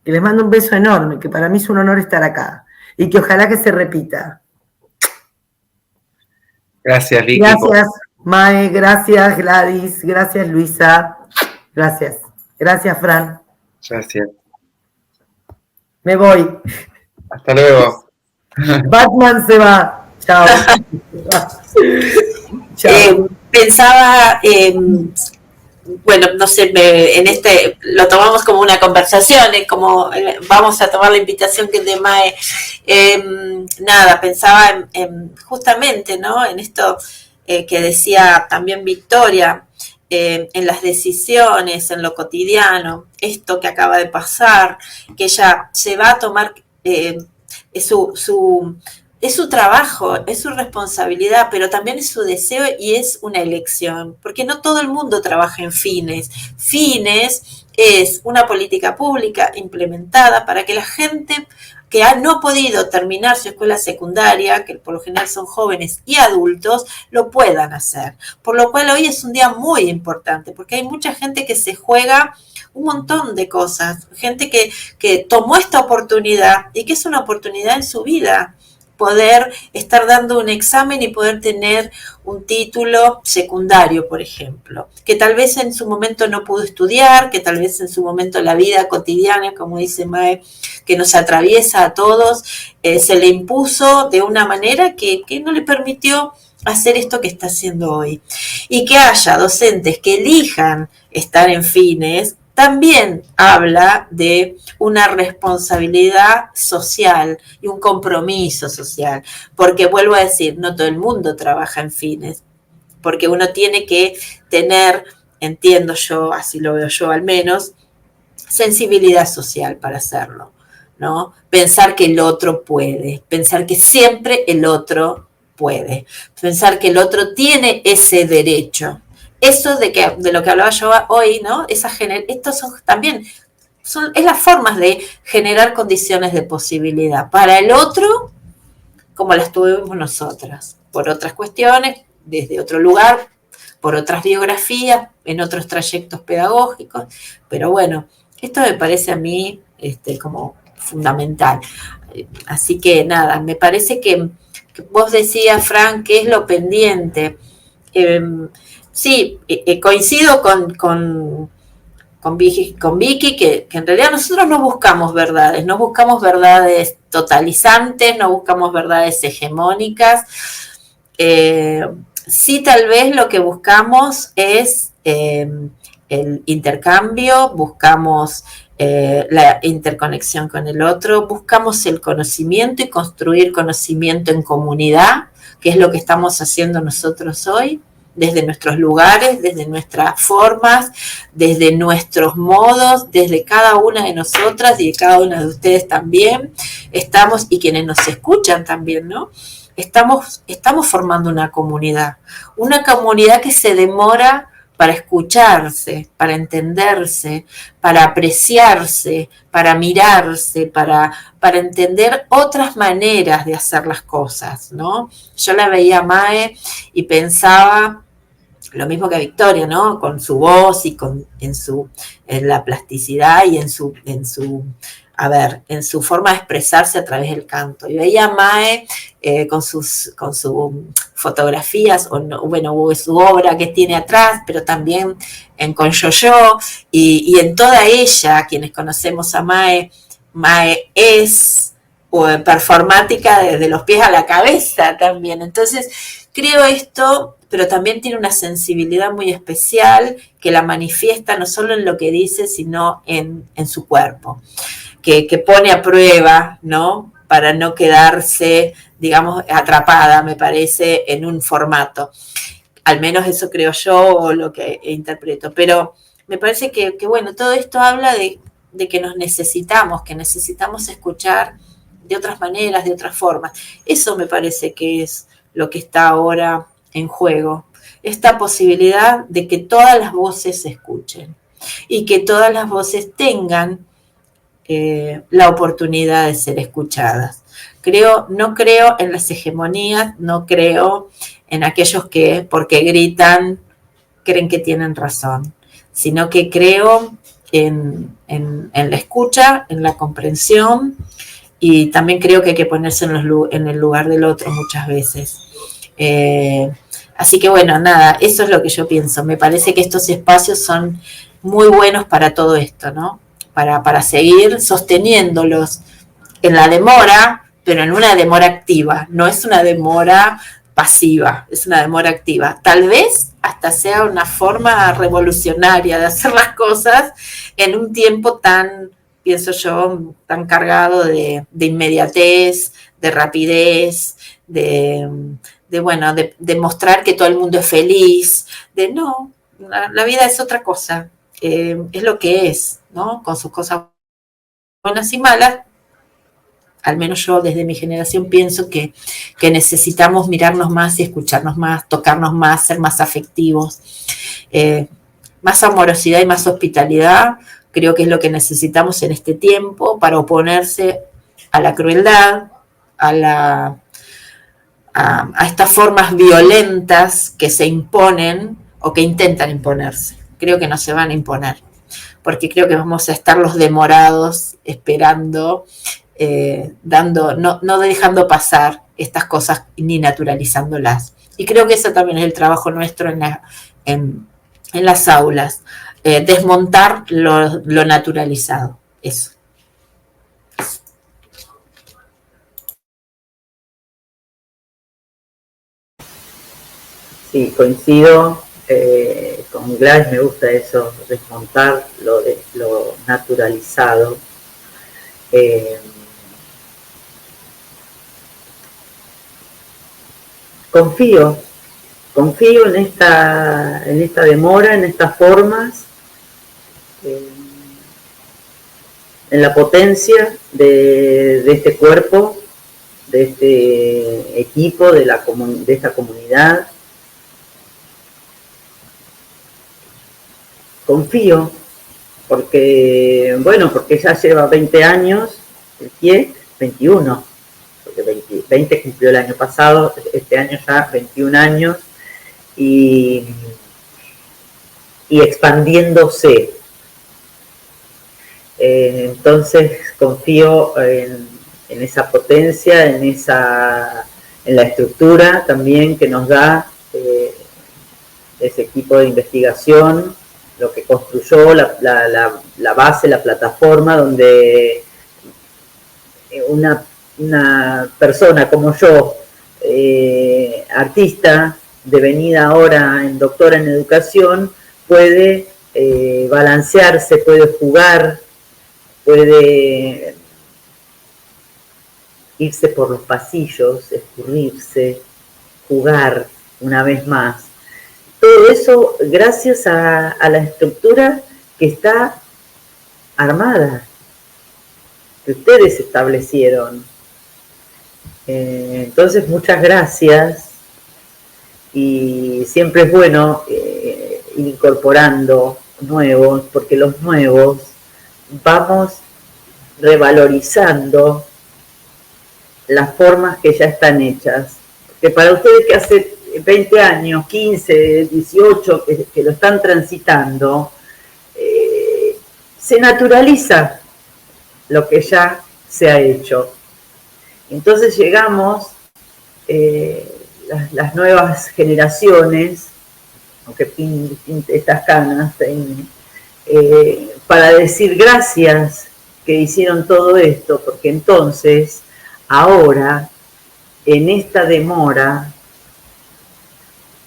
Que les mando un beso enorme, que para mí es un honor estar acá. Y que ojalá que se repita. Gracias, Vicky. Gracias, Mae, gracias, Gladys, gracias, Luisa. Gracias. Gracias, Fran. Gracias. Me voy. Hasta luego. Batman se va. Chao. Chao. Pensaba, bueno, no sé, en este lo tomamos como una conversación, como vamos a tomar la invitación que de Mae. Nada, pensaba justamente, ¿no? En esto que decía también Victoria. En las decisiones, en lo cotidiano, esto que acaba de pasar, que ella se va a tomar, es su trabajo, es su responsabilidad, pero también es su deseo y es una elección, porque no todo el mundo trabaja en fines. Fines es una política pública implementada para que la gente que no ha podido terminar su escuela secundaria, que por lo general son jóvenes y adultos, lo puedan hacer. Por lo cual hoy es un día muy importante, porque hay mucha gente que se juega un montón de cosas, gente que tomó esta oportunidad y que es una oportunidad en su vida. poder estar dando un examen y poder tener un título secundario, por ejemplo, que tal vez en su momento no pudo estudiar, que tal vez en su momento la vida cotidiana, como dice Mae, que nos atraviesa a todos, se le impuso de una manera que no le permitió hacer esto que está haciendo hoy. Y que haya docentes que elijan estar en Fines, también habla de una responsabilidad social y un compromiso social, porque vuelvo a decir, no todo el mundo trabaja en Fines, porque uno tiene que tener, entiendo yo, así lo veo yo al menos, sensibilidad social para hacerlo, ¿no? Pensar que el otro puede, pensar que siempre el otro puede, pensar que el otro tiene ese derecho. Eso de lo que hablaba yo hoy, ¿no? Estos son también, es las formas de generar condiciones de posibilidad para el otro, como las tuvimos nosotras, por otras cuestiones, desde otro lugar, por otras biografías, en otros trayectos pedagógicos, pero bueno, esto me parece a mí como fundamental. Así que nada, me parece que vos decías, Fran, ¿qué es lo pendiente? Sí, coincido con Vicky que en realidad nosotros no buscamos verdades totalizantes, no buscamos verdades hegemónicas. Sí, tal vez lo que buscamos es el intercambio, buscamos la interconexión con el otro, buscamos el conocimiento y construir conocimiento en comunidad, que es lo que estamos haciendo nosotros hoy, desde nuestros lugares, desde nuestras formas, desde nuestros modos, desde cada una de nosotras y de cada una de ustedes también, estamos, y quienes nos escuchan también, ¿no? Estamos formando una comunidad que se demora para escucharse, para entenderse, para apreciarse, para mirarse, para entender otras maneras de hacer las cosas, ¿no? Yo la veía a Mae y pensaba lo mismo que a Victoria, ¿no? Con su voz y en la plasticidad y en su forma de expresarse a través del canto. Y veía a Mae con sus fotografías, su obra que tiene atrás, pero también con Yo-Yo, y en toda ella, quienes conocemos a Mae es performática desde los pies a la cabeza también. Entonces, creo esto, pero también tiene una sensibilidad muy especial que la manifiesta no solo en lo que dice, sino en su cuerpo. Que pone a prueba, ¿no? Para no quedarse, digamos, atrapada, me parece, en un formato. Al menos eso creo yo o lo que interpreto. Pero me parece que bueno, todo esto habla de que necesitamos escuchar de otras maneras, de otras formas. Eso me parece que es lo que está ahora en juego. Esta posibilidad de que todas las voces se escuchen y que todas las voces tengan la oportunidad de ser escuchadas. No creo en las hegemonías, no creo en aquellos que, porque gritan, creen que tienen razón, sino que creo en la escucha, en la comprensión, y también creo que hay que ponerse en el lugar del otro muchas veces. Así que bueno, nada, eso es lo que yo pienso. Me parece que estos espacios son muy buenos para todo esto, ¿no? Para seguir sosteniéndolos en la demora, pero en una demora activa. No es una demora pasiva, es una demora activa. Tal vez hasta sea una forma revolucionaria de hacer las cosas en un tiempo tan, pienso yo, tan cargado de inmediatez, de rapidez, de mostrar que todo el mundo es feliz, no, la vida es otra cosa, es lo que es, ¿no? Con sus cosas buenas y malas. Al menos yo desde mi generación pienso que necesitamos mirarnos más y escucharnos más, tocarnos más, ser más afectivos, más amorosidad y más hospitalidad. Creo que es lo que necesitamos en este tiempo para oponerse a la crueldad, a estas formas violentas que se imponen o que intentan imponerse. Creo que no se van a imponer, porque creo que vamos a estar los demorados esperando, no dejando pasar estas cosas ni naturalizándolas. Y creo que eso también es el trabajo nuestro en las aulas, desmontar lo naturalizado, eso. Sí, coincido con Gladys, me gusta eso, desmontar lo naturalizado. Confío en esta demora, en estas formas, en la potencia de este cuerpo, de este equipo, de esta comunidad. Confío, porque ya lleva 20 años, el pie, 21, porque 20 cumplió el año pasado, este año ya 21 años, y expandiéndose. Entonces confío en esa potencia, en la estructura también que nos da ese equipo de investigación, lo que construyó la base, la plataforma, donde una persona como yo, artista, devenida ahora en doctora en educación, puede balancearse, puede jugar, puede irse por los pasillos, escurrirse, jugar una vez más. Todo eso gracias a la estructura que está armada, que ustedes establecieron. Entonces, muchas gracias, y siempre es bueno ir incorporando nuevos, porque los nuevos vamos revalorizando las formas que ya están hechas. Porque para ustedes que hace 20 años, 15, 18, que lo están transitando, se naturaliza lo que ya se ha hecho. Entonces llegamos, las nuevas generaciones, aunque pinten estas canas, para decir gracias que hicieron todo esto, porque entonces, ahora, en esta demora,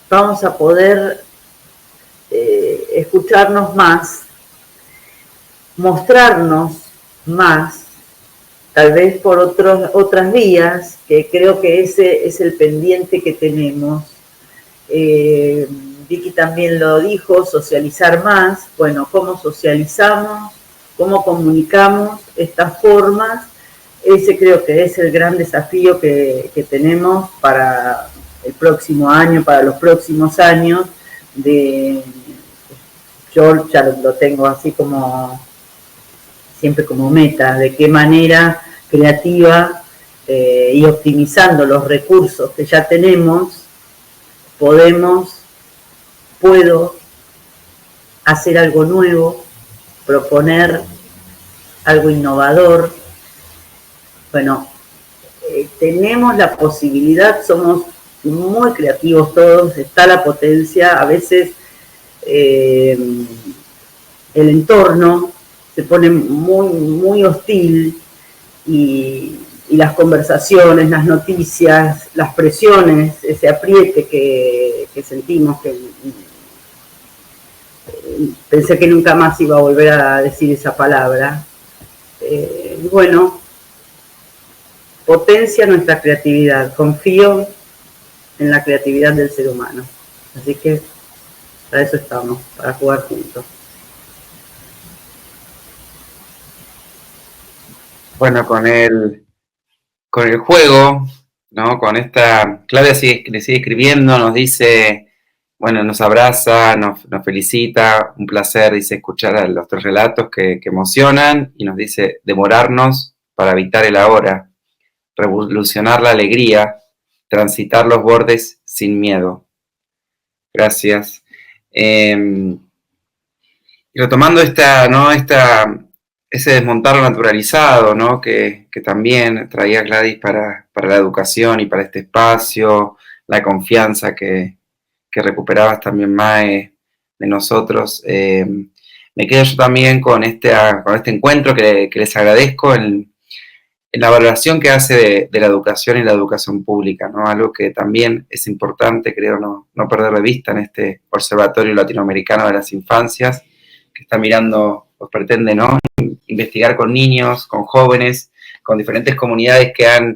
vamos a poder escucharnos más, mostrarnos más, tal vez por otras vías, que creo que ese es el pendiente que tenemos. Vicky también lo dijo, socializar más. Bueno, ¿cómo socializamos? ¿Cómo comunicamos estas formas? Ese creo que es el gran desafío que tenemos para el próximo año, para los próximos años. Yo ya lo tengo así como siempre como meta, de qué manera creativa y optimizando los recursos que ya tenemos, puedo hacer algo nuevo, proponer algo innovador. Bueno, tenemos la posibilidad, somos muy creativos todos, está la potencia, a veces el entorno se pone muy, muy hostil, y las conversaciones, las noticias, las presiones, ese apriete que sentimos, que pensé que nunca más iba a volver a decir esa palabra. Bueno, potencia nuestra creatividad, confío en la creatividad del ser humano, así que para eso estamos, para jugar juntos. Bueno, con el juego, ¿no? Con esta, Claudia le sigue escribiendo, nos dice, bueno, nos abraza, nos felicita, un placer, dice, escuchar a los 3 relatos que emocionan, y nos dice, demorarnos para evitar el ahora, revolucionar la alegría, transitar los bordes sin miedo. Gracias. Y retomando esta ese desmontar lo naturalizado, ¿no? Que también traía Gladys para la educación y para este espacio, la confianza que recuperabas también, Mae, de nosotros. Me quedo yo también con este encuentro que les agradezco en la valoración que hace de la educación y la educación pública, ¿no? Algo que también es importante, creo, no perder de vista en este Observatorio Latinoamericano de las Infancias, que está mirando, pues pretende, ¿no? Investigar con niños, con jóvenes, con diferentes comunidades que han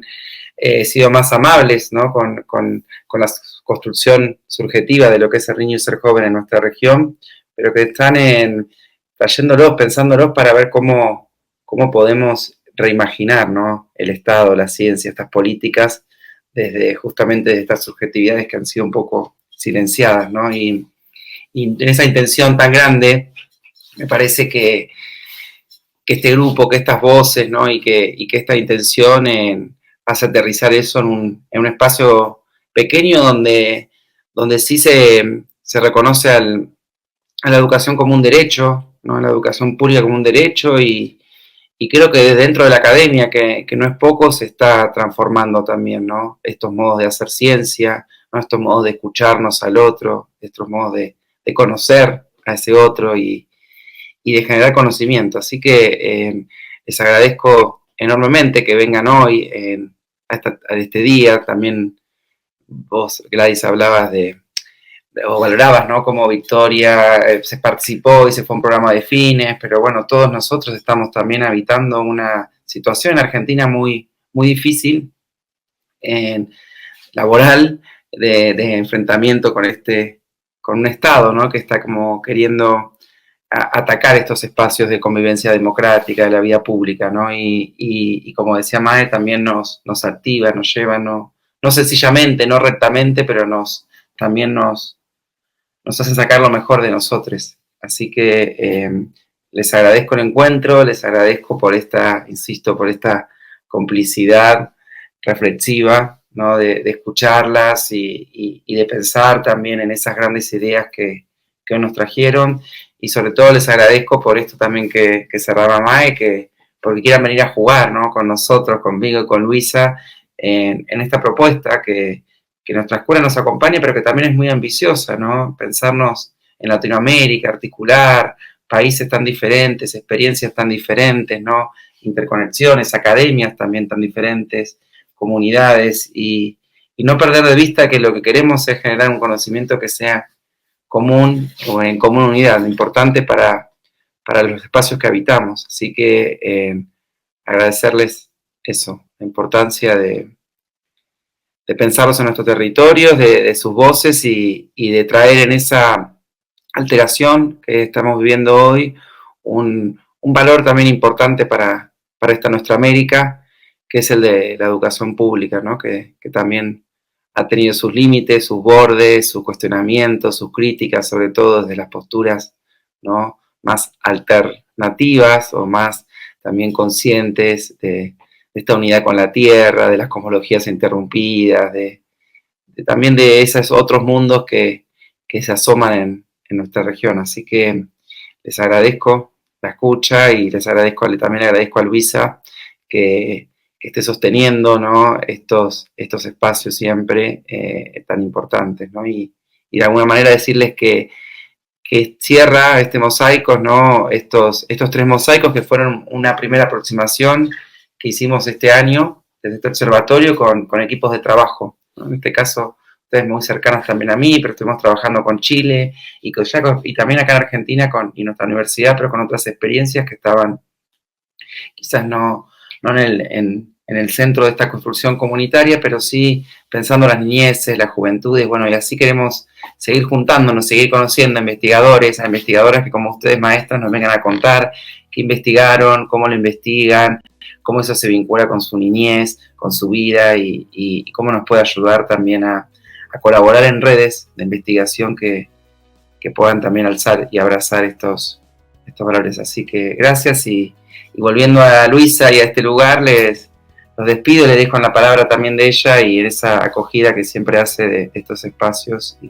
sido más amables, ¿no? Con la construcción subjetiva de lo que es ser niño y ser joven en nuestra región, pero que están trayéndolos, pensándolos para ver cómo podemos reimaginar, ¿no? El Estado, la ciencia, estas políticas, desde justamente de estas subjetividades que han sido un poco silenciadas, ¿no? Y en esa intención tan grande, me parece que este grupo, que estas voces, ¿no? Y que esta intención hace aterrizar eso en un espacio pequeño donde sí se reconoce a la educación como un derecho, ¿no? A la educación pública como un derecho y creo que desde dentro de la academia, que no es poco, se está transformando también, ¿no? Estos modos de hacer ciencia, ¿no? Estos modos de escucharnos al otro, estos modos de conocer a ese otro y de generar conocimiento. Así que les agradezco enormemente que vengan hoy a este día. También vos, Gladys, hablabas o valorabas, ¿no? Como Victoria se participó y se fue a un programa de fines, pero bueno, todos nosotros estamos también habitando una situación en Argentina muy, muy difícil, laboral, de enfrentamiento con un Estado, ¿no? Que está como queriendo atacar estos espacios de convivencia democrática, de la vida pública, ¿no? Y como decía Mae, también nos activa, nos lleva, no sencillamente, no rectamente, pero también nos hace sacar lo mejor de nosotros. Así que les agradezco el encuentro, les agradezco por esta complicidad reflexiva, ¿no? De escucharlas y de pensar también en esas grandes ideas que hoy nos trajeron. Y sobre todo les agradezco por esto también que cerraba Mae, porque quieran venir a jugar, ¿no? Con nosotros, conmigo y con Luisa, en esta propuesta que nuestra escuela nos acompaña, pero que también es muy ambiciosa, ¿no? Pensarnos en Latinoamérica, articular países tan diferentes, experiencias tan diferentes, ¿no? Interconexiones, academias también tan diferentes, comunidades, y no perder de vista que lo que queremos es generar un conocimiento que sea común o en común unidad, importante para los espacios que habitamos. Así que agradecerles eso, la importancia de pensarlos en nuestros territorios, de sus voces y de traer en esa alteración que estamos viviendo hoy un valor también importante para esta nuestra América, que es el de la educación pública, ¿no? Que también ha tenido sus límites, sus bordes, sus cuestionamientos, sus críticas, sobre todo desde las posturas, ¿no? Más alternativas o más también conscientes de esta unidad con la tierra, de las cosmologías interrumpidas, también de esos otros mundos que se asoman en nuestra región. Así que les agradezco la escucha y también agradezco a Luisa que esté sosteniendo, ¿no? estos espacios siempre tan importantes, ¿no? Y de alguna manera decirles que cierra este mosaico, ¿no? Estos 3 mosaicos que fueron una primera aproximación que hicimos este año desde este observatorio con equipos de trabajo, ¿no? En este caso, ustedes muy cercanos también a mí, pero estuvimos trabajando con Chile y también acá en Argentina y nuestra universidad, pero con otras experiencias que estaban quizás no en el centro de esta construcción comunitaria, pero sí pensando en las niñeces, las juventudes, bueno, y así queremos seguir juntándonos, seguir conociendo a investigadores, a investigadoras que como ustedes maestras nos vengan a contar qué investigaron, cómo lo investigan, cómo eso se vincula con su niñez, con su vida y cómo nos puede ayudar también a colaborar en redes de investigación que puedan también alzar y abrazar estos valores. Así que gracias y volviendo a Luisa y a este lugar, los despido, les dejo en la palabra también de ella y en esa acogida que siempre hace de estos espacios, y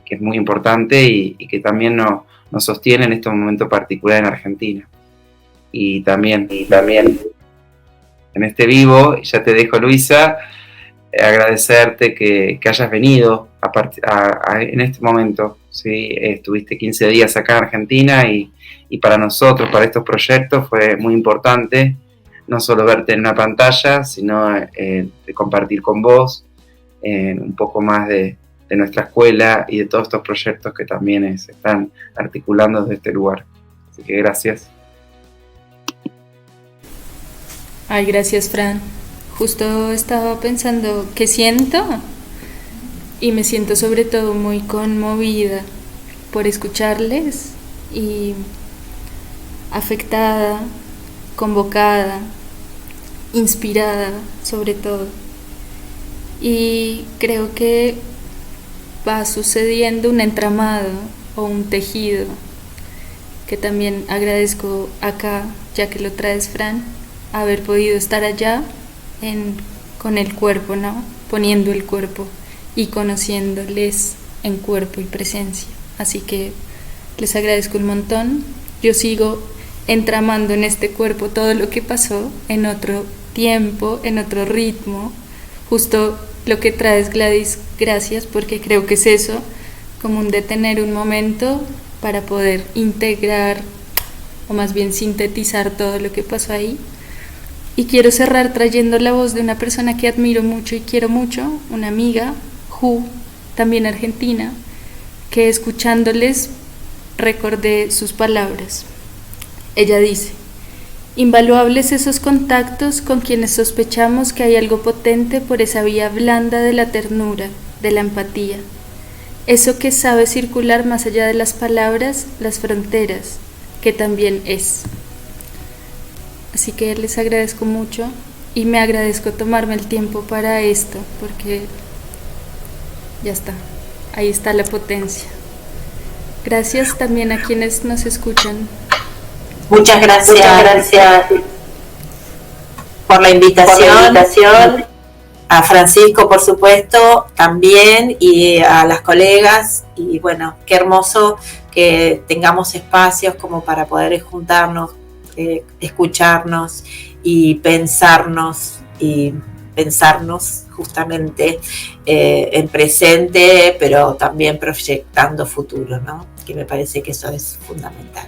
que es muy importante y que también nos sostiene en este momento particular en Argentina. y también en este vivo, ya te dejo, Luisa, agradecerte que hayas venido en este momento, ¿sí? Estuviste 15 días acá en Argentina y para nosotros, para estos proyectos, fue muy importante no solo verte en una pantalla, sino de compartir con vos un poco más de nuestra escuela y de todos estos proyectos que también se están articulando desde este lugar. Así que gracias. Ay, gracias, Fran. Justo estaba pensando qué siento y me siento sobre todo muy conmovida por escucharles y afectada, convocada, inspirada sobre todo. Y creo que va sucediendo un entramado o un tejido que también agradezco acá, ya que lo traes, Fran, haber podido estar allá con el cuerpo, ¿no? Poniendo el cuerpo y conociéndoles en cuerpo y presencia. Así que les agradezco un montón. Yo sigo entramando en este cuerpo todo lo que pasó en otro tiempo, en otro ritmo. Justo lo que traes, Gladys, gracias, porque creo que es eso, como un detener un momento para poder integrar o más bien sintetizar todo lo que pasó ahí. Y quiero cerrar trayendo la voz de una persona que admiro mucho y quiero mucho, una amiga, Ju, también argentina, que escuchándoles recordé sus palabras. Ella dice: invaluables esos contactos con quienes sospechamos que hay algo potente por esa vía blanda de la ternura, de la empatía, eso que sabe circular más allá de las palabras, las fronteras, que también es. Así que les agradezco mucho y me agradezco tomarme el tiempo para esto, porque ya está, ahí está la potencia. Gracias también a quienes nos escuchan. Muchas gracias por la invitación. A Francisco, por supuesto, también, y a las colegas. Y bueno, qué hermoso que tengamos espacios como para poder juntarnos, escucharnos y pensarnos justamente en presente, pero también proyectando futuro, ¿no? Que me parece que eso es fundamental.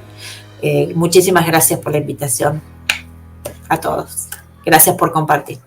Muchísimas gracias por la invitación a todos. Gracias por compartir.